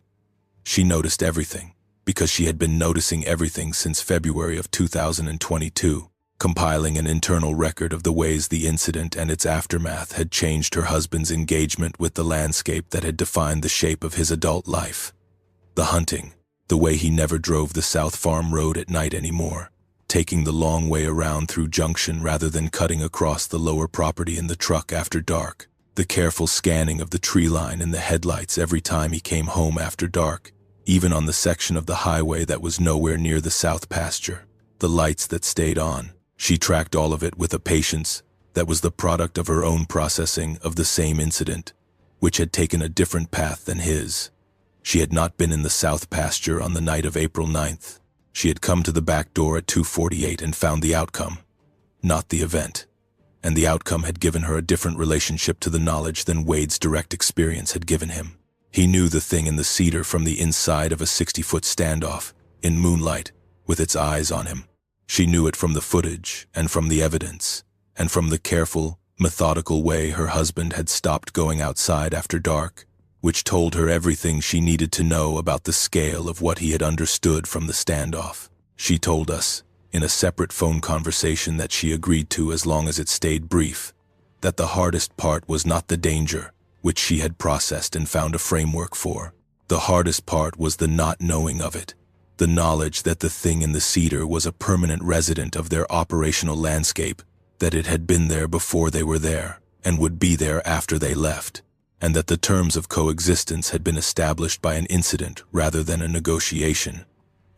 She noticed everything, because she had been noticing everything since February of 2022, compiling an internal record of the ways the incident and its aftermath had changed her husband's engagement with the landscape that had defined the shape of his adult life. The hunting, the way he never drove the South Farm Road at night anymore, taking the long way around through Junction rather than cutting across the lower property in the truck after dark, the careful scanning of the tree line in the headlights every time he came home after dark, even on the section of the highway that was nowhere near the south pasture, the lights that stayed on. She tracked all of it with a patience that was the product of her own processing of the same incident, which had taken a different path than his. She had not been in the south pasture on the night of April 9th. She had come to the back door at 2:48 and found the outcome, not the event. And the outcome had given her a different relationship to the knowledge than Wade's direct experience had given him. He knew the thing in the cedar from the inside of a 60-foot standoff, in moonlight, with its eyes on him. She knew it from the footage and from the evidence, and from the careful, methodical way her husband had stopped going outside after dark, which told her everything she needed to know about the scale of what he had understood from the standoff. She told us, in a separate phone conversation that she agreed to as long as it stayed brief, that the hardest part was not the danger, which she had processed and found a framework for. The hardest part was the not knowing of it, the knowledge that the thing in the cedar was a permanent resident of their operational landscape, that it had been there before they were there, and would be there after they left, and that the terms of coexistence had been established by an incident rather than a negotiation,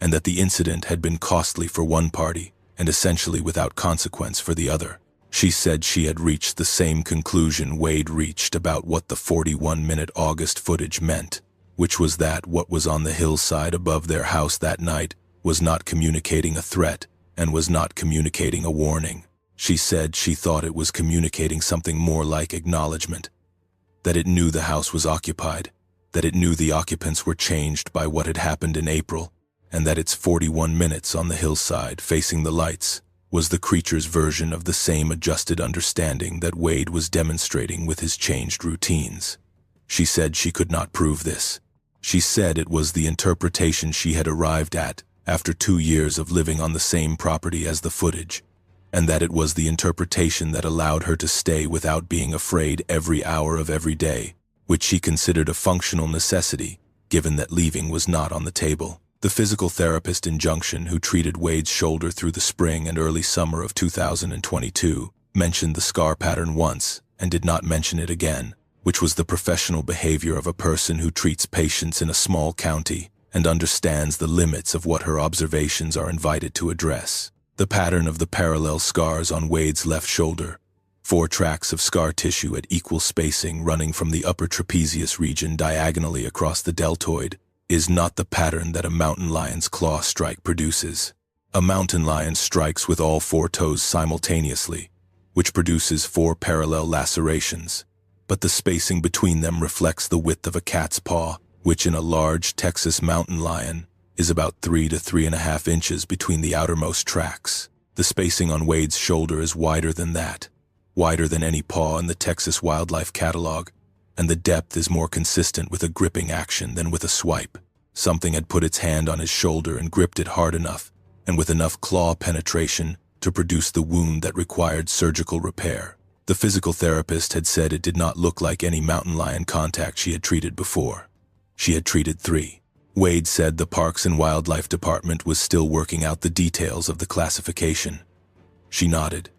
and that the incident had been costly for one party and essentially without consequence for the other. She said she had reached the same conclusion Wade reached about what the 41-minute August footage meant, which was that what was on the hillside above their house that night was not communicating a threat and was not communicating a warning. She said she thought it was communicating something more like acknowledgement. that it knew the house was occupied, that it knew the occupants were changed by what had happened in April, and that its 41 minutes on the hillside facing the lights was the creature's version of the same adjusted understanding that Wade was demonstrating with his changed routines. She said she could not prove this. She said it was the interpretation she had arrived at after 2 years of living on the same property as the footage, and that it was the interpretation that allowed her to stay without being afraid every hour of every day, which she considered a functional necessity, given that leaving was not on the table. The physical therapist in Junction who treated Wade's shoulder through the spring and early summer of 2022 mentioned the scar pattern once and did not mention it again, which was the professional behavior of a person who treats patients in a small county and understands the limits of what her observations are invited to address. The pattern of the parallel scars on Wade's left shoulder, 4 tracts of scar tissue at equal spacing running from the upper trapezius region diagonally across the deltoid, is not the pattern that a mountain lion's claw strike produces. A mountain lion strikes with all 4 toes simultaneously, which produces 4 parallel lacerations, but the spacing between them reflects the width of a cat's paw, which in a large Texas mountain lion is about 3 to 3.5 inches between the outermost tracts. The spacing on Wade's shoulder is wider than that, wider than any paw in the Texas Wildlife Catalog, and the depth is more consistent with a gripping action than with a swipe. Something had put its hand on his shoulder and gripped it hard enough, and with enough claw penetration to produce the wound that required surgical repair. The physical therapist had said it did not look like any mountain lion contact she had treated before. She had treated 3. Wade said the Parks and Wildlife Department was still working out the details of the classification. She nodded.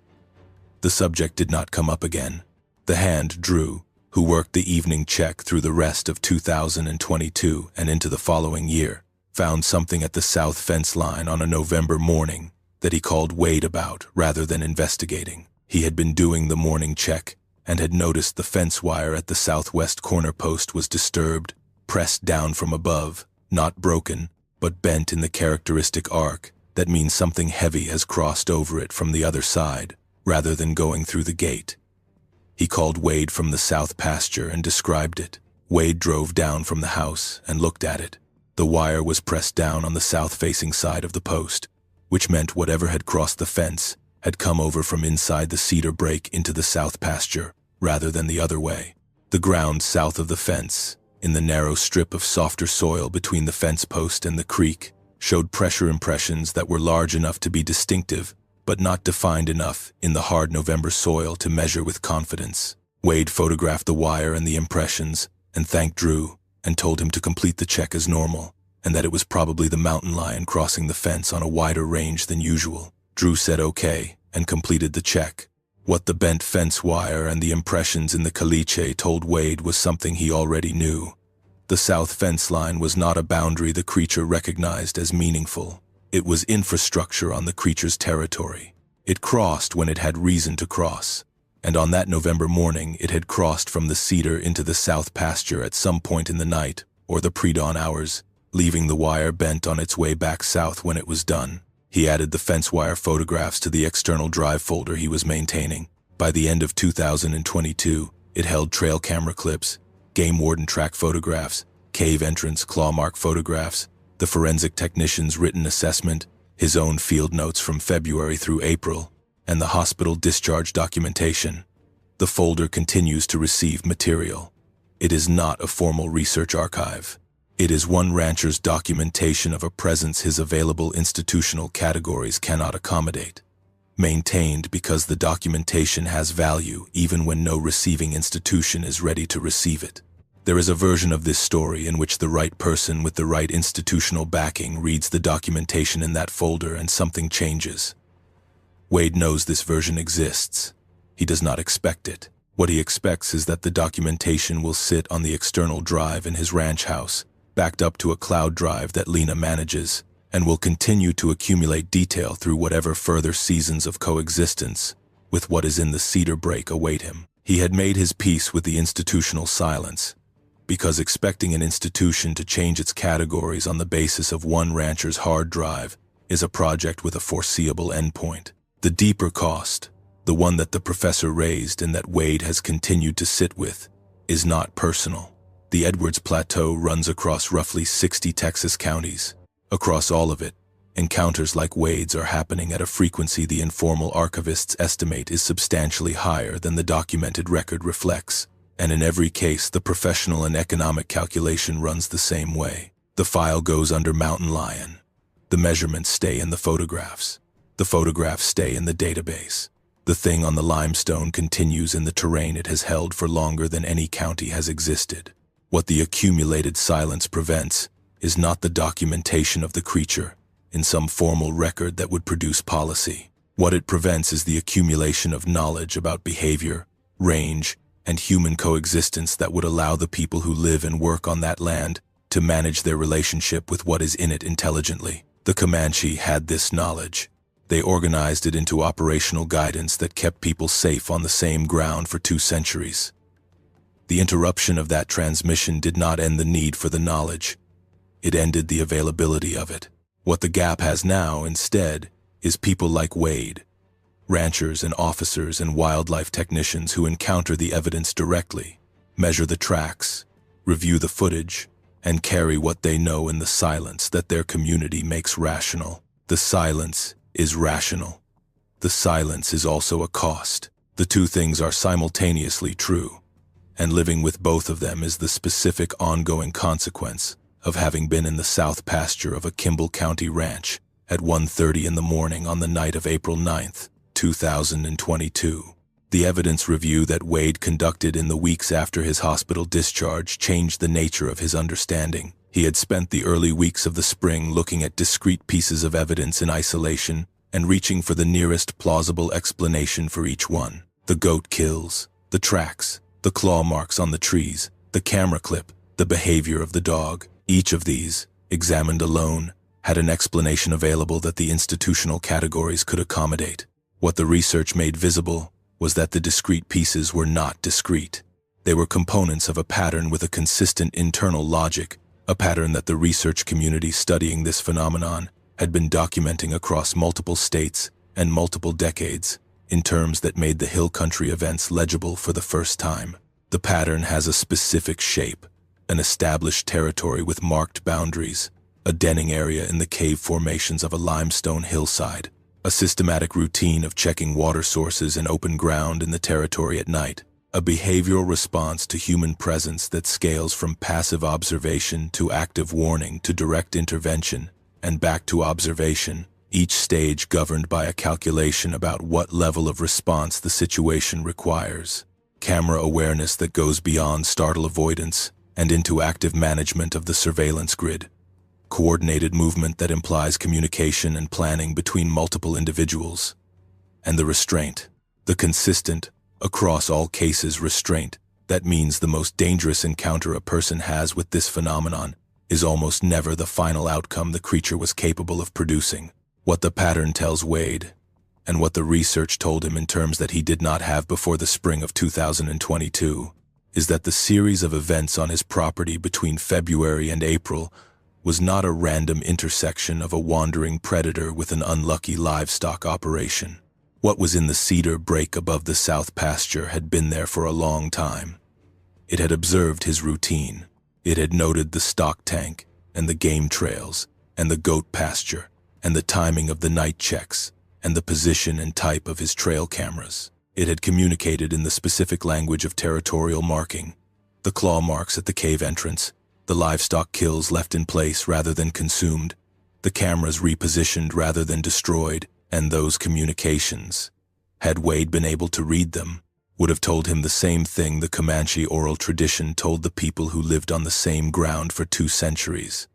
The subject did not come up again. The hand, Drew, who worked the evening check through the rest of 2022 and into the following year, found something at the south fence line on a November morning that he called Wade about rather than investigating. He had been doing the morning check and had noticed the fence wire at the southwest corner post was disturbed, pressed down from above, not broken, but bent in the characteristic arc that means something heavy has crossed over it from the other side, rather than going through the gate. He called Wade from the south pasture and described it. Wade drove down from the house and looked at it. The wire was pressed down on the south-facing side of the post, which meant whatever had crossed the fence had come over from inside the cedar break into the south pasture, rather than the other way. The ground south of the fence, in the narrow strip of softer soil between the fence post and the creek, showed pressure impressions that were large enough to be distinctive, but not defined enough in the hard November soil to measure with confidence. Wade photographed the wire and the impressions and thanked Drew and told him to complete the check as normal, and that it was probably the mountain lion crossing the fence on a wider range than usual. Drew said okay and completed the check. What the bent fence wire and the impressions in the caliche told Wade was something he already knew. The south fence line was not a boundary the creature recognized as meaningful. It was infrastructure on the creature's territory. It crossed when it had reason to cross, and on that November morning it had crossed from the cedar into the south pasture at some point in the night or the pre-dawn hours, leaving the wire bent on its way back south when it was done. He added the fence wire photographs to the external drive folder he was maintaining. By the end of 2022, it held trail camera clips, game warden track photographs, cave entrance claw mark photographs, the forensic technician's written assessment, his own field notes from February through April, and the hospital discharge documentation. The folder continues to receive material. It is not a formal research archive. It is one rancher's documentation of a presence his available institutional categories cannot accommodate. Maintained because the documentation has value even when no receiving institution is ready to receive it. There is a version of this story in which the right person with the right institutional backing reads the documentation in that folder and something changes. Wade knows this version exists. He does not expect it. What he expects is that the documentation will sit on the external drive in his ranch house, backed up to a cloud drive that Lena manages, and will continue to accumulate detail through whatever further seasons of coexistence with what is in the cedar break await him. He had made his peace with the institutional silence, because expecting an institution to change its categories on the basis of one rancher's hard drive is a project with a foreseeable endpoint. The deeper cost, the one that the professor raised and that Wade has continued to sit with, is not personal. The Edwards Plateau runs across roughly 60 Texas counties. Across all of it, encounters like Wade's are happening at a frequency the informal archivists estimate is substantially higher than the documented record reflects. And in every case, the professional and economic calculation runs the same way. The file goes under mountain lion. The measurements stay in the photographs. The photographs stay in the database. The thing on the limestone continues in the terrain it has held for longer than any county has existed. What the accumulated silence prevents is not the documentation of the creature in some formal record that would produce policy. What it prevents is the accumulation of knowledge about behavior, range, and human coexistence that would allow the people who live and work on that land to manage their relationship with what is in it intelligently. The Comanche had this knowledge. They organized it into operational guidance that kept people safe on the same ground for 2 centuries. The interruption of that transmission did not end the need for the knowledge. It ended the availability of it. What the gap has now, instead, is people like Wade, ranchers and officers and wildlife technicians who encounter the evidence directly, measure the tracks, review the footage, and carry what they know in the silence that their community makes rational. The silence is rational. The silence is also a cost. The 2 things are simultaneously true, and living with both of them is the specific ongoing consequence of having been in the south pasture of a Kimble County ranch at 1:30 in the morning on the night of April 9th, 2022. The evidence review that Wade conducted in the weeks after his hospital discharge changed the nature of his understanding. He had spent the early weeks of the spring looking at discrete pieces of evidence in isolation and reaching for the nearest plausible explanation for each one. The goat kills, the tracks, the claw marks on the trees, the camera clip, the behavior of the dog. Each of these, examined alone, had an explanation available that the institutional categories could accommodate. What the research made visible was that the discrete pieces were not discrete. They were components of a pattern with a consistent internal logic, a pattern that the research community studying this phenomenon had been documenting across multiple states and multiple decades in terms that made the hill country events legible for the first time. The pattern has a specific shape, an established territory with marked boundaries, a denning area in the cave formations of a limestone hillside, a systematic routine of checking water sources and open ground in the territory at night, a behavioral response to human presence that scales from passive observation to active warning to direct intervention and back to observation, each stage governed by a calculation about what level of response the situation requires. Camera awareness that goes beyond startle avoidance and into active management of the surveillance grid. Coordinated movement that implies communication and planning between multiple individuals. And the restraint, the consistent, across all cases restraint, that means the most dangerous encounter a person has with this phenomenon is almost never the final outcome the creature was capable of producing. What the pattern tells Wade, and what the research told him in terms that he did not have before the spring of 2022, is that the series of events on his property between February and April was not a random intersection of a wandering predator with an unlucky livestock operation. What was in the cedar break above the south pasture had been there for a long time. It had observed his routine. It had noted the stock tank, and the game trails, and the goat pasture, and the timing of the night checks, and the position and type of his trail cameras. It had communicated in the specific language of territorial marking, the claw marks at the cave entrance, the livestock kills left in place rather than consumed, the cameras repositioned rather than destroyed, and those communications, had Wade been able to read them, would have told him the same thing the Comanche oral tradition told the people who lived on the same ground for 2 centuries.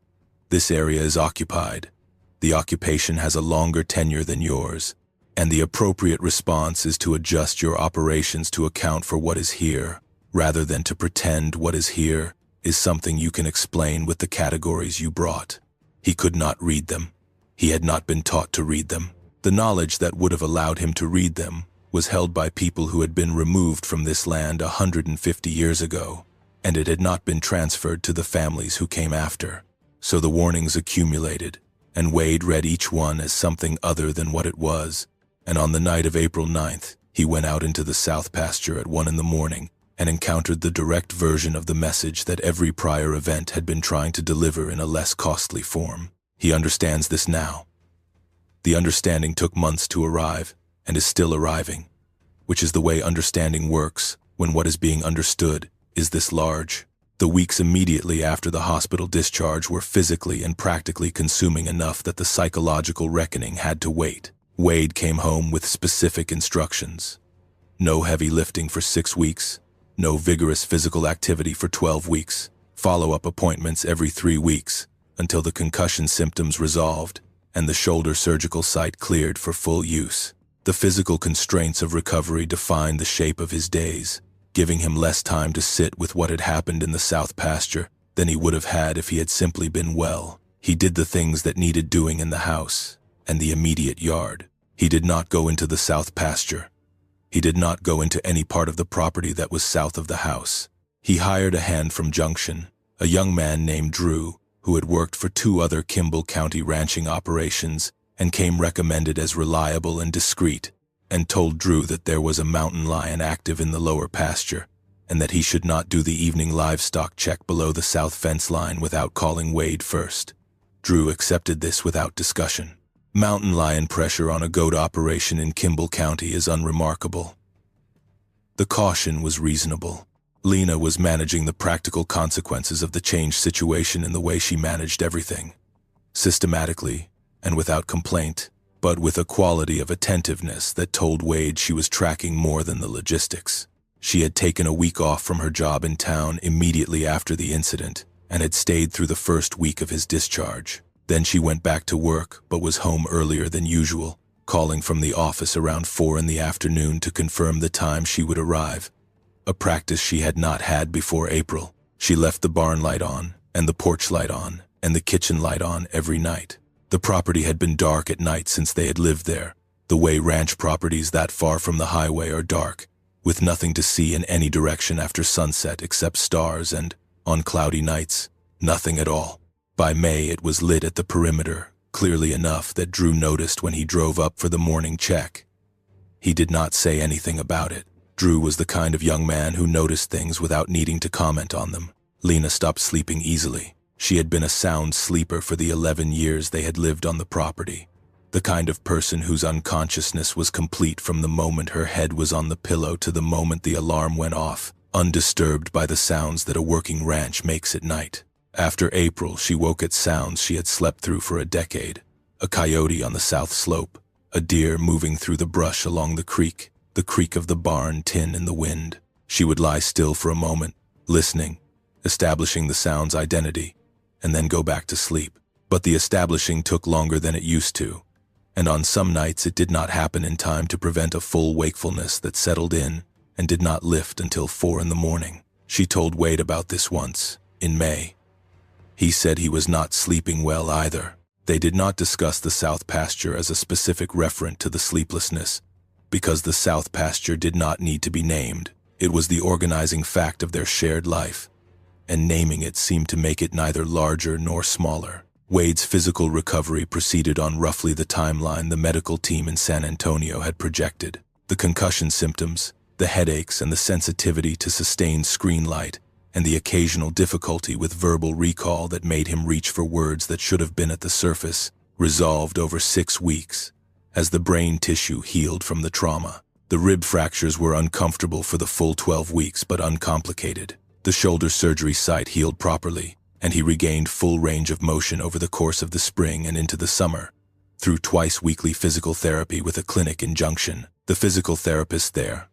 This area is occupied. The occupation has a longer tenure than yours, and the appropriate response is to adjust your operations to account for what is here, rather than to pretend what is here is something you can explain with the categories you brought. He could not read them. He had not been taught to read them. The knowledge that would have allowed him to read them was held by people who had been removed from this land 150 years ago, and it had not been transferred to the families who came after. So the warnings accumulated, and Wade read each one as something other than what it was, and on the night of April 9th, he went out into the south pasture at 1 in the morning and encountered the direct version of the message that every prior event had been trying to deliver in a less costly form. He understands this now. The understanding took months to arrive, and is still arriving, which is the way understanding works when what is being understood is this large. The weeks immediately after the hospital discharge were physically and practically consuming enough that the psychological reckoning had to wait. Wade came home with specific instructions. No heavy lifting for 6 weeks, no vigorous physical activity for 12 weeks, follow-up appointments every 3 weeks until the concussion symptoms resolved and the shoulder surgical site cleared for full use. The physical constraints of recovery defined the shape of his days, giving him less time to sit with what had happened in the south pasture than he would have had if he had simply been well. He did the things that needed doing in the house and the immediate yard. He did not go into the south pasture. He did not go into any part of the property that was south of the house. He hired a hand from Junction, a young man named Drew, who had worked for 2 other Kimble County ranching operations and came recommended as reliable and discreet, and told Drew that there was a mountain lion active in the lower pasture, and that he should not do the evening livestock check below the south fence line without calling Wade first. Drew accepted this without discussion. Mountain lion pressure on a goat operation in Kimble County is unremarkable. The caution was reasonable. Lena was managing the practical consequences of the changed situation in the way she managed everything, systematically and without complaint, but with a quality of attentiveness that told Wade she was tracking more than the logistics. She had taken a week off from her job in town immediately after the incident and had stayed through the first week of his discharge. Then she went back to work, but was home earlier than usual, calling from the office around 4 in the afternoon to confirm the time she would arrive, a practice she had not had before April. She left the barn light on, and the porch light on, and the kitchen light on every night. The property had been dark at night since they had lived there, the way ranch properties that far from the highway are dark, with nothing to see in any direction after sunset except stars and, on cloudy nights, nothing at all. By May it was lit at the perimeter, clearly enough that Drew noticed when he drove up for the morning check. He did not say anything about it. Drew was the kind of young man who noticed things without needing to comment on them. Lena stopped sleeping easily. She had been a sound sleeper for the 11 years they had lived on the property. The kind of person whose unconsciousness was complete from the moment her head was on the pillow to the moment the alarm went off, undisturbed by the sounds that a working ranch makes at night. After April, she woke at sounds she had slept through for a decade. A coyote on the south slope, a deer moving through the brush along the creek of the barn tin in the wind. She would lie still for a moment, listening, establishing the sound's identity, and then go back to sleep. But the establishing took longer than it used to, and on some nights it did not happen in time to prevent a full wakefulness that settled in and did not lift until 4 in the morning. She told Wade about this once, in May. He said he was not sleeping well either. They did not discuss the south pasture as a specific referent to the sleeplessness, because the south pasture did not need to be named. It was the organizing fact of their shared life, and naming it seemed to make it neither larger nor smaller. Wade's physical recovery proceeded on roughly the timeline the medical team in San Antonio had projected. The concussion symptoms, the headaches and the sensitivity to sustained screen light, and the occasional difficulty with verbal recall that made him reach for words that should have been at the surface, resolved over 6 weeks, as the brain tissue healed from the trauma. The rib fractures were uncomfortable for the full 12 weeks but uncomplicated. The shoulder surgery site healed properly, and he regained full range of motion over the course of the spring and into the summer, through twice-weekly physical therapy with a clinic in Junction. The physical therapist there,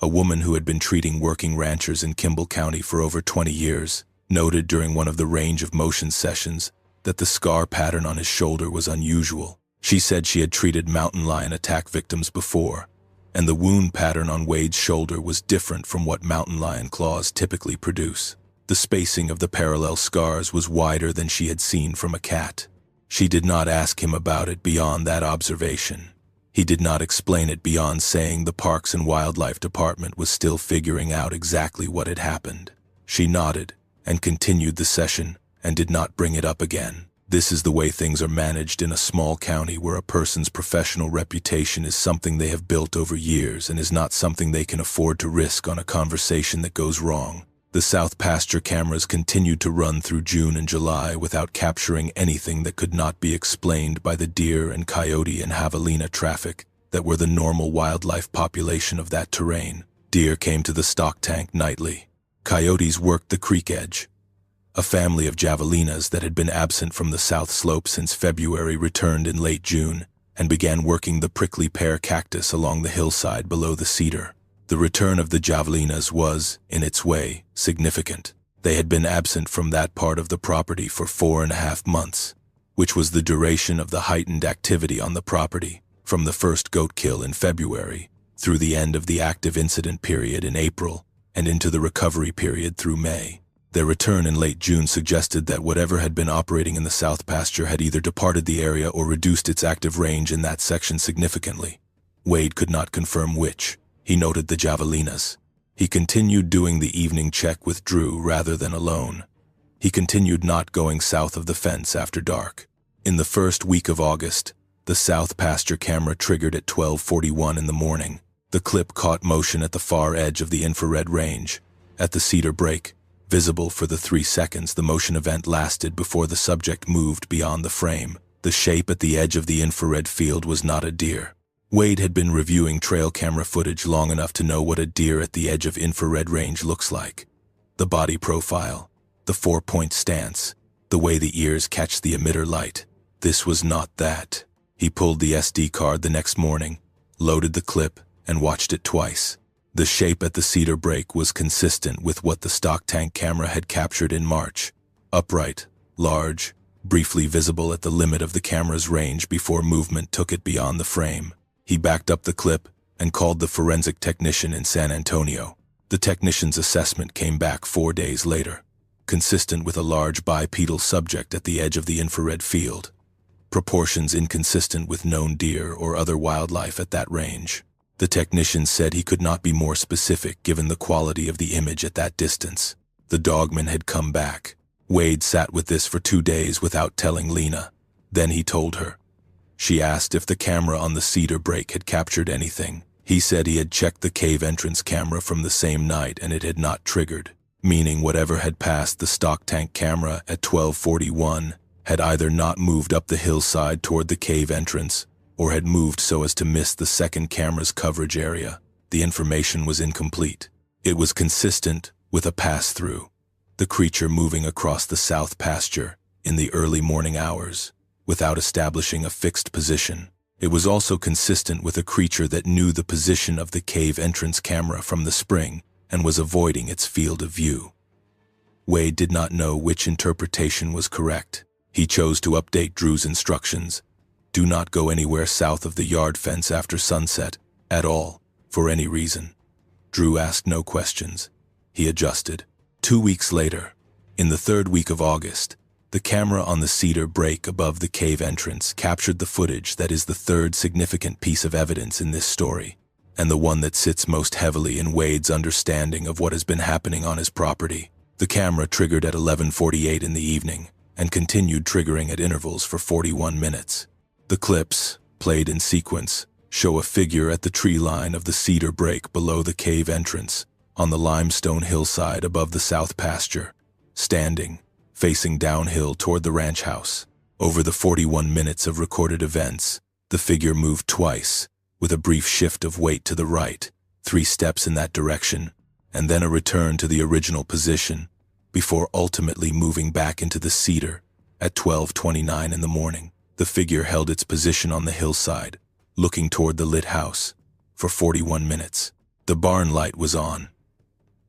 a woman who had been treating working ranchers in Kimble County for over 20 years, noted during one of the range of motion sessions that the scar pattern on his shoulder was unusual. She said she had treated mountain lion attack victims before, and the wound pattern on Wade's shoulder was different from what mountain lion claws typically produce. The spacing of the parallel scars was wider than she had seen from a cat. She did not ask him about it beyond that observation. He did not explain it beyond saying the Parks and Wildlife Department was still figuring out exactly what had happened. She nodded and continued the session and did not bring it up again. This is the way things are managed in a small county where a person's professional reputation is something they have built over years and is not something they can afford to risk on a conversation that goes wrong. The South Pasture cameras continued to run through June and July without capturing anything that could not be explained by the deer and coyote and javelina traffic that were the normal wildlife population of that terrain. Deer came to the stock tank nightly. Coyotes worked the creek edge. A family of javelinas that had been absent from the south slope since February returned in late June and began working the prickly pear cactus along the hillside below the cedar. The return of the javelinas was, in its way, significant. They had been absent from that part of the property for 4.5 months, which was the duration of the heightened activity on the property, from the first goat kill in February through the end of the active incident period in April and into the recovery period through May. Their return in late June suggested that whatever had been operating in the South Pasture had either departed the area or reduced its active range in that section significantly. Wade could not confirm which. He noted the javelinas. He continued doing the evening check with Drew rather than alone. He continued not going south of the fence after dark. In the first week of August, the South Pasture camera triggered at 12:41 in the morning. The clip caught motion at the far edge of the infrared range, at the cedar break. Visible for the 3 seconds the motion event lasted before the subject moved beyond the frame. The shape at the edge of the infrared field was not a deer. Wade had been reviewing trail camera footage long enough to know what a deer at the edge of infrared range looks like. The body profile, the 4-point stance, the way the ears catch the emitter light. This was not that. He pulled the SD card the next morning, loaded the clip, and watched it twice. The shape at the cedar break was consistent with what the stock tank camera had captured in March. Upright, large, briefly visible at the limit of the camera's range before movement took it beyond the frame. He backed up the clip and called the forensic technician in San Antonio. The technician's assessment came back 4 days later, consistent with a large bipedal subject at the edge of the infrared field. Proportions inconsistent with known deer or other wildlife at that range. The technician said he could not be more specific given the quality of the image at that distance. The Dogman had come back. Wade sat with this for 2 days without telling Lena. Then he told her. She asked if the camera on the cedar break had captured anything. He said he had checked the cave entrance camera from the same night and it had not triggered, meaning whatever had passed the stock tank camera at 12:41 had either not moved up the hillside toward the cave entrance or had moved so as to miss the second camera's coverage area. The information was incomplete. It was consistent with a pass-through, the creature moving across the South Pasture in the early morning hours, without establishing a fixed position. It was also consistent with a creature that knew the position of the cave entrance camera from the spring and was avoiding its field of view. Wade did not know which interpretation was correct. He chose to update Drew's instructions. Do not go anywhere south of the yard fence after sunset, at all, for any reason. Drew asked no questions. He adjusted. 2 weeks later, in the 3rd week of August, the camera on the cedar break above the cave entrance captured the footage that is the 3rd significant piece of evidence in this story, and the one that sits most heavily in Wade's understanding of what has been happening on his property. The camera triggered at 11:48 in the evening and continued triggering at intervals for 41 minutes. The clips, played in sequence, show a figure at the tree line of the cedar break below the cave entrance, on the limestone hillside above the South Pasture, standing, facing downhill toward the ranch house. Over the 41 minutes of recorded events, the figure moved twice, with a brief shift of weight to the right, 3 steps in that direction, and then a return to the original position, before ultimately moving back into the cedar at 12:29 in the morning. The figure held its position on the hillside, looking toward the lit house, for 41 minutes. The barn light was on.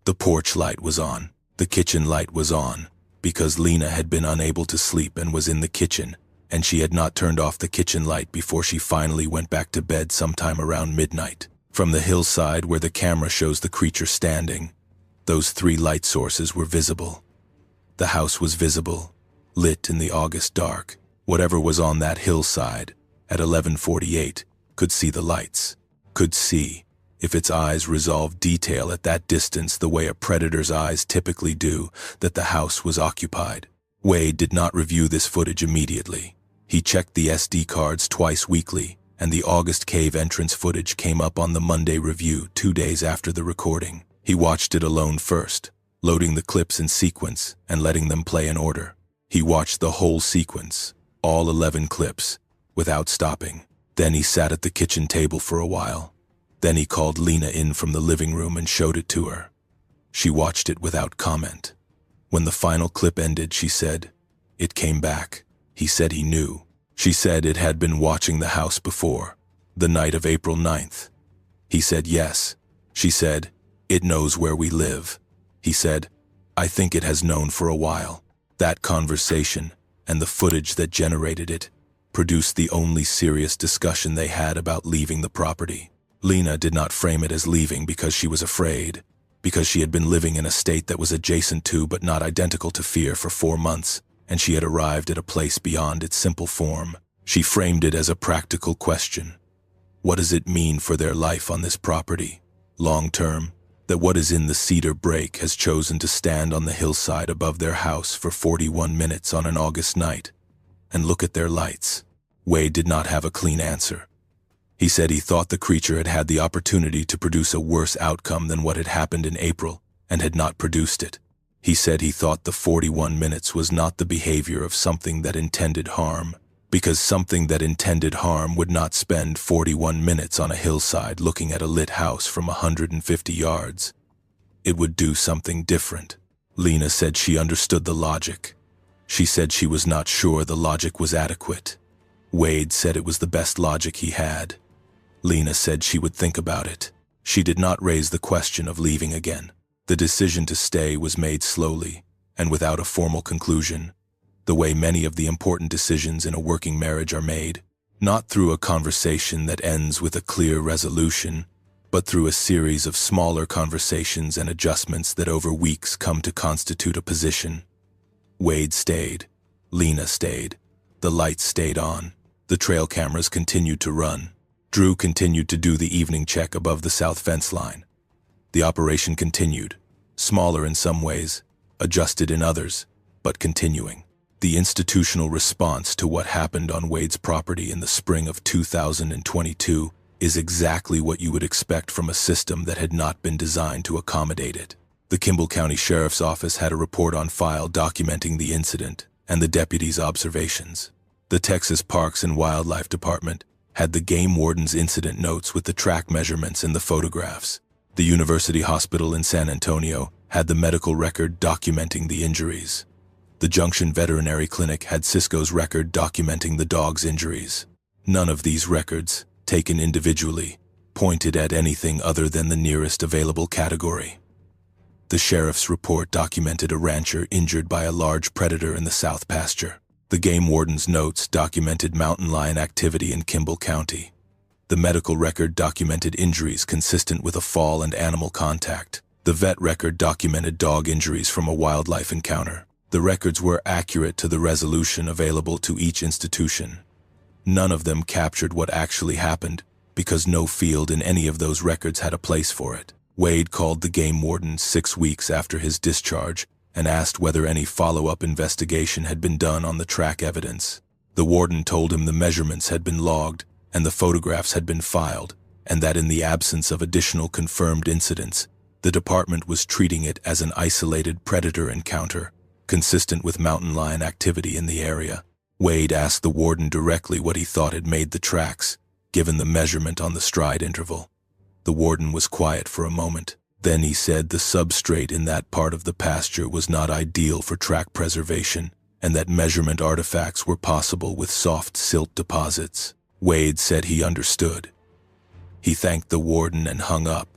The porch light was on. The kitchen light was on, because Lena had been unable to sleep and was in the kitchen, and she had not turned off the kitchen light before she finally went back to bed sometime around midnight. From the hillside where the camera shows the creature standing, those 3 light sources were visible. The house was visible, lit in the August dark. Whatever was on that hillside at 11:48 could see the lights, could see, if its eyes resolved detail at that distance the way a predator's eyes typically do, that the house was occupied. Wade did not review this footage immediately. He checked the SD cards twice weekly, and the August cave entrance footage came up on the Monday review 2 days after the recording. He watched it alone first, loading the clips in sequence and letting them play in order. He watched the whole sequence, all 11 clips, without stopping. Then he sat at the kitchen table for a while. Then he called Lena in from the living room and showed it to her. She watched it without comment. When the final clip ended, she said, "It came back." He said he knew. She said it had been watching the house before, the night of April 9th. He said yes. She said, "It knows where we live." He said, "I think it has known for a while." That conversation, and the footage that generated it, produced the only serious discussion they had about leaving the property. Lena did not frame it as leaving because she was afraid, because she had been living in a state that was adjacent to but not identical to fear for 4 months, and she had arrived at a place beyond its simple form. She framed it as a practical question. What does it mean for their life on this property, long term, that what is in the cedar break has chosen to stand on the hillside above their house for 41 minutes on an August night, and look at their lights? Wade did not have a clean answer. He said he thought the creature had had the opportunity to produce a worse outcome than what had happened in April, and had not produced it. He said he thought the 41 minutes was not the behavior of something that intended harm, because something that intended harm would not spend 41 minutes on a hillside looking at a lit house from 150 yards. It would do something different. Lena said she understood the logic. She said she was not sure the logic was adequate. Wade said it was the best logic he had. Lena said she would think about it. She did not raise the question of leaving again. The decision to stay was made slowly, and without a formal conclusion, the way many of the important decisions in a working marriage are made, not through a conversation that ends with a clear resolution, but through a series of smaller conversations and adjustments that over weeks come to constitute a position. Wade stayed. Lena stayed. The lights stayed on. The trail cameras continued to run. Drew continued to do the evening check above the south fence line. The operation continued, smaller in some ways, adjusted in others, but continuing. The institutional response to what happened on Wade's property in the spring of 2022 is exactly what you would expect from a system that had not been designed to accommodate it. The Kimble County Sheriff's Office had a report on file documenting the incident and the deputy's observations. The Texas Parks and Wildlife Department had the game warden's incident notes with the track measurements and the photographs. The University Hospital in San Antonio had the medical record documenting the injuries. The Junction Veterinary Clinic had Cisco's record documenting the dog's injuries. None of these records, taken individually, pointed at anything other than the nearest available category. The sheriff's report documented a rancher injured by a large predator in the south pasture. The game warden's notes documented mountain lion activity in Kimble County. The medical record documented injuries consistent with a fall and animal contact. The vet record documented dog injuries from a wildlife encounter. The records were accurate to the resolution available to each institution. None of them captured what actually happened, because no field in any of those records had a place for it. Wade called the game warden 6 weeks after his discharge and asked whether any follow-up investigation had been done on the track evidence. The warden told him the measurements had been logged and the photographs had been filed, and that in the absence of additional confirmed incidents, the department was treating it as an isolated predator encounter, consistent with mountain lion activity in the area. Wade asked the warden directly what he thought had made the tracks, given the measurement on the stride interval. The warden was quiet for a moment. Then he said the substrate in that part of the pasture was not ideal for track preservation, and that measurement artifacts were possible with soft silt deposits. Wade said he understood. He thanked the warden and hung up.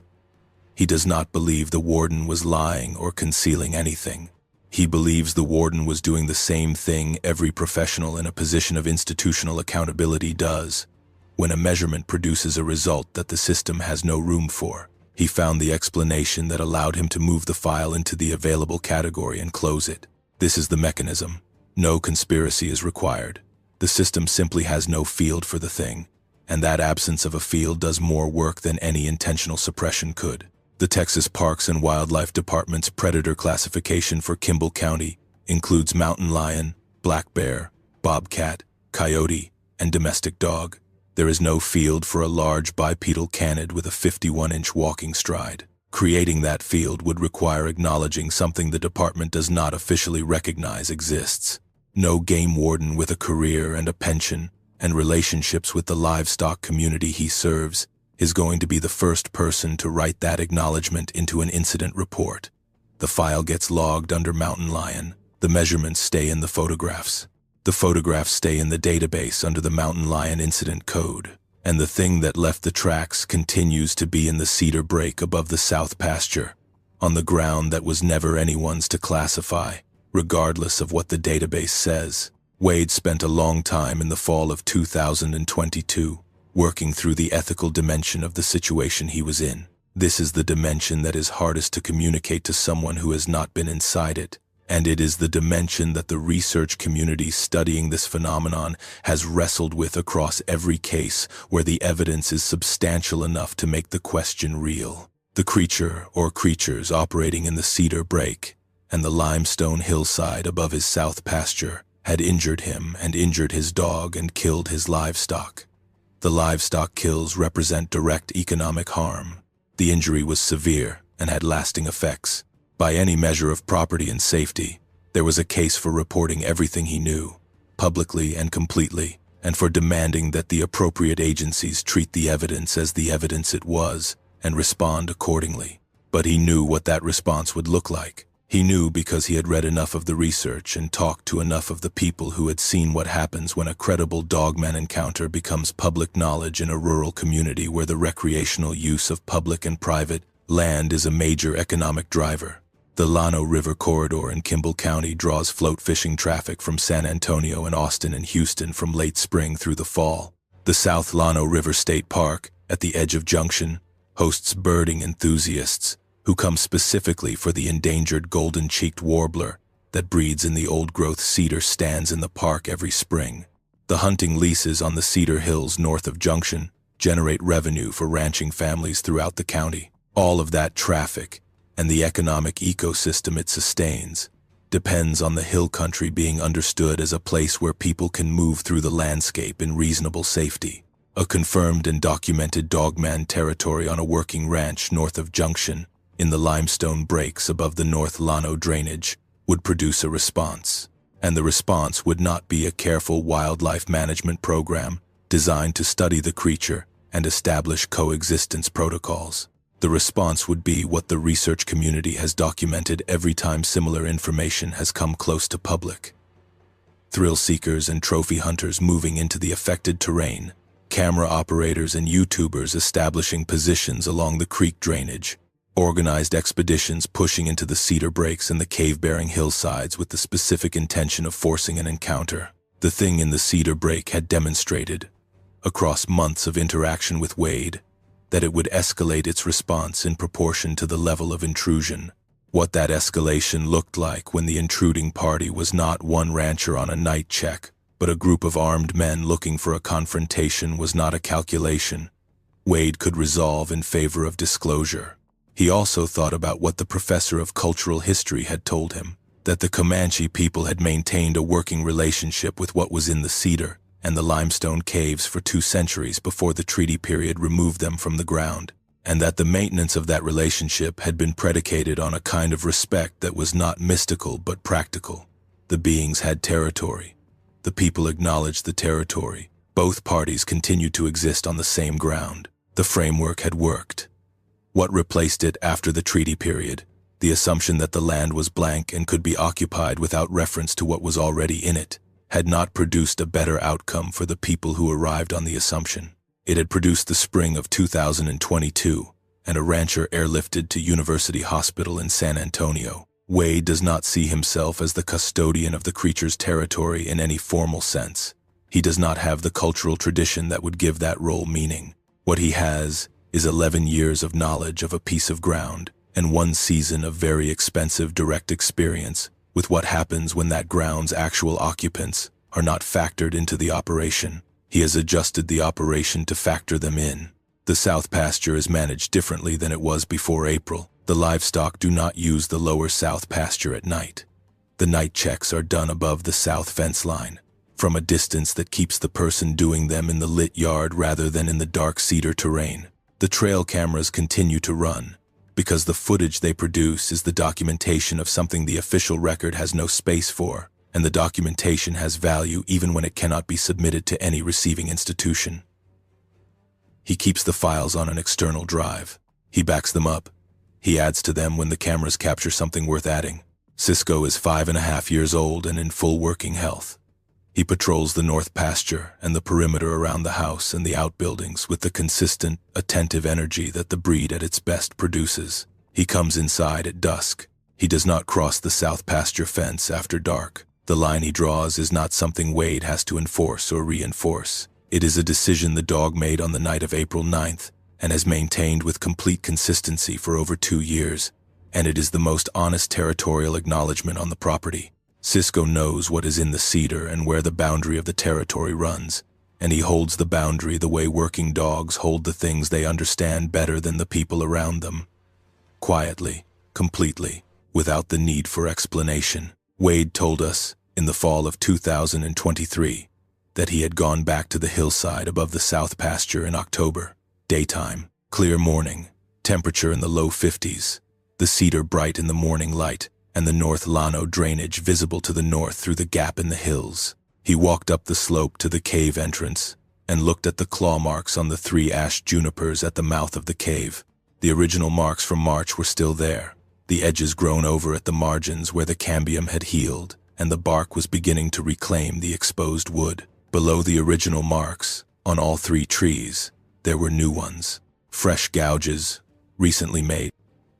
He does not believe the warden was lying or concealing anything. He believes the warden was doing the same thing every professional in a position of institutional accountability does. When a measurement produces a result that the system has no room for, he found the explanation that allowed him to move the file into the available category and close it. This is the mechanism. No conspiracy is required. The system simply has no field for the thing, and that absence of a field does more work than any intentional suppression could. The Texas Parks and Wildlife Department's predator classification for Kimble County includes mountain lion, black bear, bobcat, coyote, and domestic dog. There is no field for a large bipedal canid with a 51-inch walking stride. Creating that field would require acknowledging something the department does not officially recognize exists. No game warden with a career and a pension and relationships with the livestock community he serves is going to be the first person to write that acknowledgement into an incident report. The file gets logged under mountain lion. The measurements stay in the photographs. The photographs stay in the database under the mountain lion incident code. And the thing that left the tracks continues to be in the cedar break above the south pasture, on the ground that was never anyone's to classify, regardless of what the database says. Wade spent a long time in the fall of 2022 working through the ethical dimension of the situation he was in. This is the dimension that is hardest to communicate to someone who has not been inside it. And it is the dimension that the research community studying this phenomenon has wrestled with across every case where the evidence is substantial enough to make the question real. The creature or creatures operating in the cedar break and the limestone hillside above his south pasture had injured him and injured his dog and killed his livestock. The livestock kills represent direct economic harm. The injury was severe and had lasting effects. By any measure of property and safety, there was a case for reporting everything he knew, publicly and completely, and for demanding that the appropriate agencies treat the evidence as the evidence it was and respond accordingly. But he knew what that response would look like. He knew because he had read enough of the research and talked to enough of the people who had seen what happens when a credible Dogman encounter becomes public knowledge in a rural community where the recreational use of public and private land is a major economic driver. The Llano River corridor in Kimble County draws float fishing traffic from San Antonio and Austin and Houston from late spring through the fall. The South Llano River State Park, at the edge of Junction, hosts birding enthusiasts who come specifically for the endangered golden-cheeked warbler that breeds in the old-growth cedar stands in the park every spring. The hunting leases on the Cedar Hills north of Junction generate revenue for ranching families throughout the county. All of that traffic and the economic ecosystem it sustains depends on the hill country being understood as a place where people can move through the landscape in reasonable safety. A confirmed and documented Dogman territory on a working ranch north of Junction, in the limestone breaks above the North Llano drainage, would produce a response. And the response would not be a careful wildlife management program designed to study the creature and establish coexistence protocols. The response would be what the research community has documented every time similar information has come close to public. Thrill seekers and trophy hunters moving into the affected terrain, camera operators and YouTubers establishing positions along the creek drainage, organized expeditions pushing into the cedar breaks and the cave-bearing hillsides with the specific intention of forcing an encounter. The thing in the cedar break had demonstrated, across months of interaction with Wade, that it would escalate its response in proportion to the level of intrusion. What that escalation looked like when the intruding party was not one rancher on a night check, but a group of armed men looking for a confrontation was not a calculation Wade could resolve in favor of disclosure. He also thought about what the professor of cultural history had told him, that the Comanche people had maintained a working relationship with what was in the cedar and the limestone caves for 2 centuries before the treaty period removed them from the ground, and that the maintenance of that relationship had been predicated on a kind of respect that was not mystical but practical. The beings had territory. The people acknowledged the territory. Both parties continued to exist on the same ground. The framework had worked. What replaced it after the treaty period? The assumption that the land was blank and could be occupied without reference to what was already in it had not produced a better outcome for the people who arrived on the assumption. It had produced the spring of 2022, and a rancher airlifted to University Hospital in San Antonio. Wade does not see himself as the custodian of the creature's territory in any formal sense. He does not have the cultural tradition that would give that role meaning. What he has is 11 years of knowledge of a piece of ground and 1 season of very expensive direct experience with what happens when that ground's actual occupants are not factored into the operation. He has adjusted the operation to factor them in. The south pasture is managed differently than it was before April. The livestock do not use the lower south pasture at night. The night checks are done above the south fence line, from a distance that keeps the person doing them in the lit yard rather than in the dark cedar terrain. The trail cameras continue to run, because the footage they produce is the documentation of something the official record has no space for, and the documentation has value even when it cannot be submitted to any receiving institution. He keeps the files on an external drive. He backs them up. He adds to them when the cameras capture something worth adding. Cisco is 5.5 years old and in full working health. He patrols the north pasture and the perimeter around the house and the outbuildings with the consistent, attentive energy that the breed at its best produces. He comes inside at dusk. He does not cross the south pasture fence after dark. The line he draws is not something Wade has to enforce or reinforce. It is a decision the dog made on the night of April 9th and has maintained with complete consistency for over 2 years, and it is the most honest territorial acknowledgement on the property. Cisco knows what is in the cedar and where the boundary of the territory runs, and he holds the boundary the way working dogs hold the things they understand better than the people around them. Quietly, completely, without the need for explanation. Wade told us, in the fall of 2023, that he had gone back to the hillside above the south pasture in October. Daytime, clear morning, temperature in the low 50s, the cedar bright in the morning light, and the North Llano drainage visible to the north through the gap in the hills. He walked up the slope to the cave entrance and looked at the claw marks on the 3 ash junipers at the mouth of the cave. The original marks from March were still there, the edges grown over at the margins where the cambium had healed, and the bark was beginning to reclaim the exposed wood. Below the original marks, on all 3 trees, there were new ones, fresh gouges, recently made.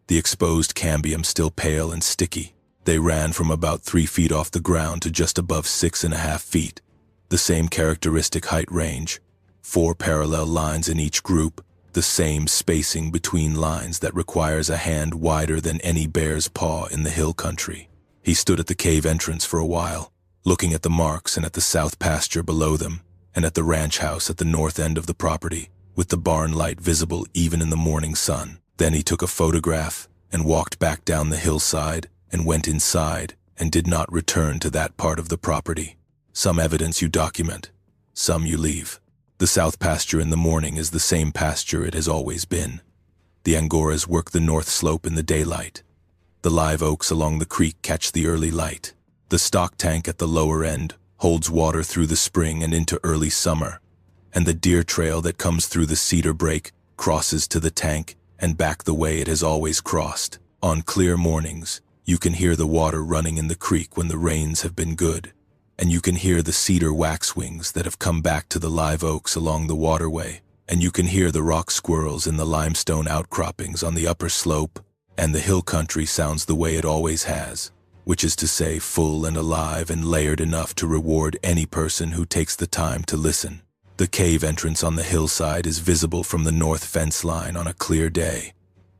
The exposed cambium still pale and sticky. They ran from about 3 feet off the ground to just above 6.5 feet. The same characteristic height range, 4 parallel lines in each group, the same spacing between lines that requires a hand wider than any bear's paw in the hill country. He stood at the cave entrance for a while, looking at the marks and at the south pasture below them, and at the ranch house at the north end of the property, with the barn light visible even in the morning sun. Then he took a photograph and walked back down the hillside and went inside and did not return to that part of the property. Some evidence you document, some you leave. The south pasture in the morning is the same pasture it has always been. The Angoras work the north slope in the daylight. The live oaks along the creek catch the early light. The stock tank at the lower end holds water through the spring and into early summer, and the deer trail that comes through the cedar break crosses to the tank and back the way it has always crossed. On clear mornings, you can hear the water running in the creek when the rains have been good, and you can hear the cedar waxwings that have come back to the live oaks along the waterway, and you can hear the rock squirrels in the limestone outcroppings on the upper slope, and the hill country sounds the way it always has, which is to say full and alive and layered enough to reward any person who takes the time to listen. The cave entrance on the hillside is visible from the north fence line on a clear day,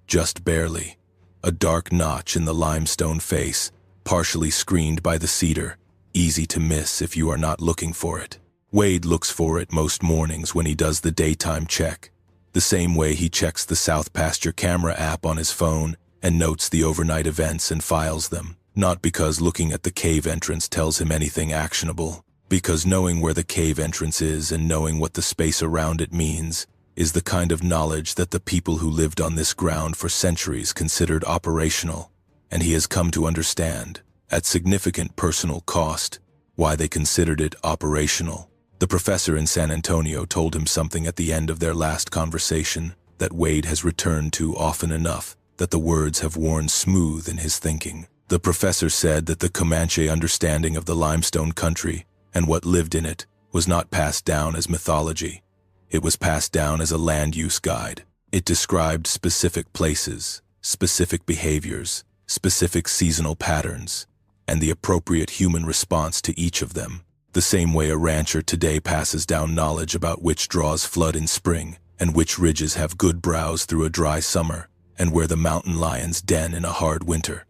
just barely. A dark notch in the limestone face, partially screened by the cedar, easy to miss if you are not looking for it. Wade looks for it most mornings when he does the daytime check, the same way he checks the South Pasture camera app on his phone and notes the overnight events and files them, not because looking at the cave entrance tells him anything actionable. Because knowing where the cave entrance is and knowing what the space around it means is the kind of knowledge that the people who lived on this ground for centuries considered operational, and he has come to understand, at significant personal cost, why they considered it operational. The professor in San Antonio told him something at the end of their last conversation that Wade has returned to often enough that the words have worn smooth in his thinking. The professor said that the Comanche understanding of the limestone country and what lived in it was not passed down as mythology. It was passed down as a land use guide. It described specific places, specific behaviors, specific seasonal patterns, and the appropriate human response to each of them, the same way a rancher today passes down knowledge about which draws flood in spring and which ridges have good browse through a dry summer and where the mountain lions den in a hard winter.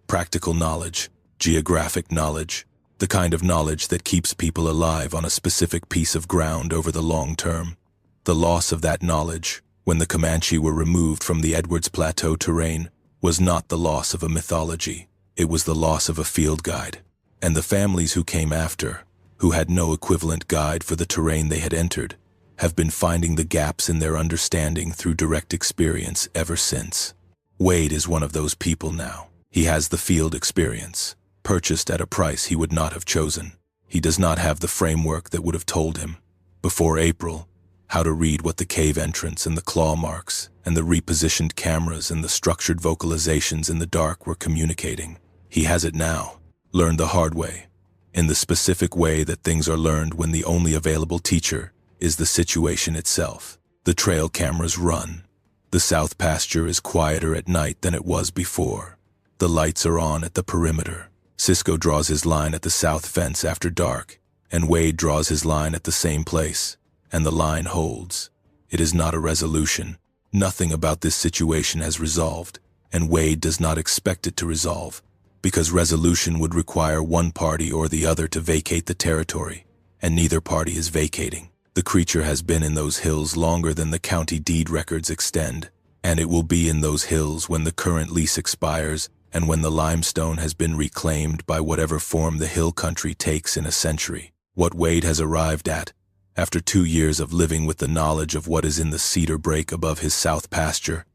Practical knowledge, geographic knowledge, the kind of knowledge that keeps people alive on a specific piece of ground over the long term. The loss of that knowledge, when the Comanche were removed from the Edwards Plateau terrain, was not the loss of a mythology. It was the loss of a field guide, and the families who came after, who had no equivalent guide for the terrain they had entered, have been finding the gaps in their understanding through direct experience ever since. Wade is one of those people now. He has the field experience, purchased at a price he would not have chosen. He does not have the framework that would have told him, before April, how to read what the cave entrance and the claw marks and the repositioned cameras and the structured vocalizations in the dark were communicating. He has it now, learned the hard way, in the specific way that things are learned when the only available teacher is the situation itself. The trail cameras run. The south pasture is quieter at night than it was before. The lights are on at the perimeter. Cisco draws his line at the south fence after dark, and Wade draws his line at the same place, and the line holds. It is not a resolution. Nothing about this situation has resolved, and Wade does not expect it to resolve, because resolution would require one party or the other to vacate the territory, and neither party is vacating. The creature has been in those hills longer than the county deed records extend, and it will be in those hills when the current lease expires and when the limestone has been reclaimed by whatever form the hill country takes in a century. What Wade has arrived at, after 2 years of living with the knowledge of what is in the cedar break above his south pasture,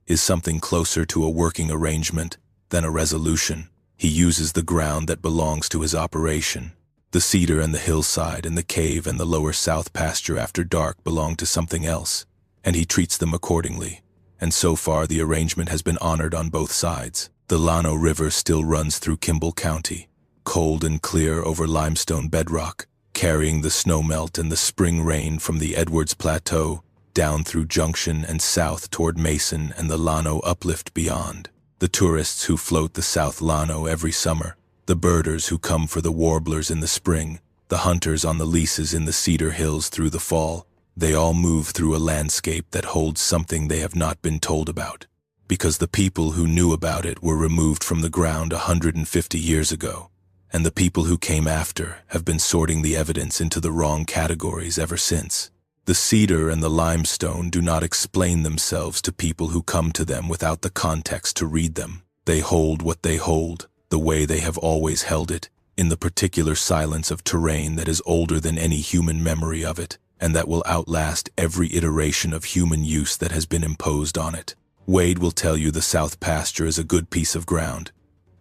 is something closer to a working arrangement than a resolution. He uses the ground that belongs to his operation. The cedar and the hillside and the cave and the lower south pasture after dark belong to something else, and he treats them accordingly. And so far the arrangement has been honored on both sides. The Llano River still runs through Kimble County, cold and clear over limestone bedrock, carrying the snowmelt and the spring rain from the Edwards Plateau down through Junction and south toward Mason and the Llano uplift beyond. The tourists who float the South Llano every summer, the birders who come for the warblers in the spring, the hunters on the leases in the Cedar Hills through the fall, they all move through a landscape that holds something they have not been told about, because the people who knew about it were removed from the ground 150 years ago, and the people who came after have been sorting the evidence into the wrong categories ever since. The cedar and the limestone do not explain themselves to people who come to them without the context to read them. They hold what they hold, the way they have always held it, in the particular silence of terrain that is older than any human memory of it, and that will outlast every iteration of human use that has been imposed on it. Wade will tell you the south pasture is a good piece of ground.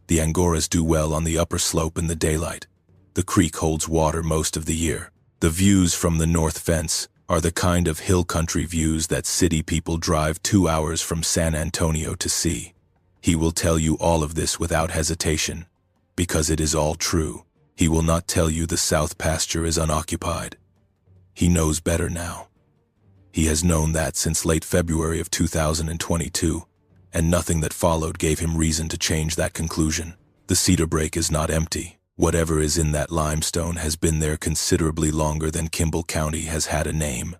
The Angoras do well on the upper slope in the daylight. The creek holds water most of the year. The views from the north fence are the kind of hill country views that city people drive 2 hours from San Antonio to see. He will tell you all of this without hesitation, because it is all true. He will not tell you the south pasture is unoccupied. He knows better now. He has known that since late February of 2022, and nothing that followed gave him reason to change that conclusion. The cedar break is not empty. Whatever is in that limestone has been there considerably longer than Kimble County has had a name.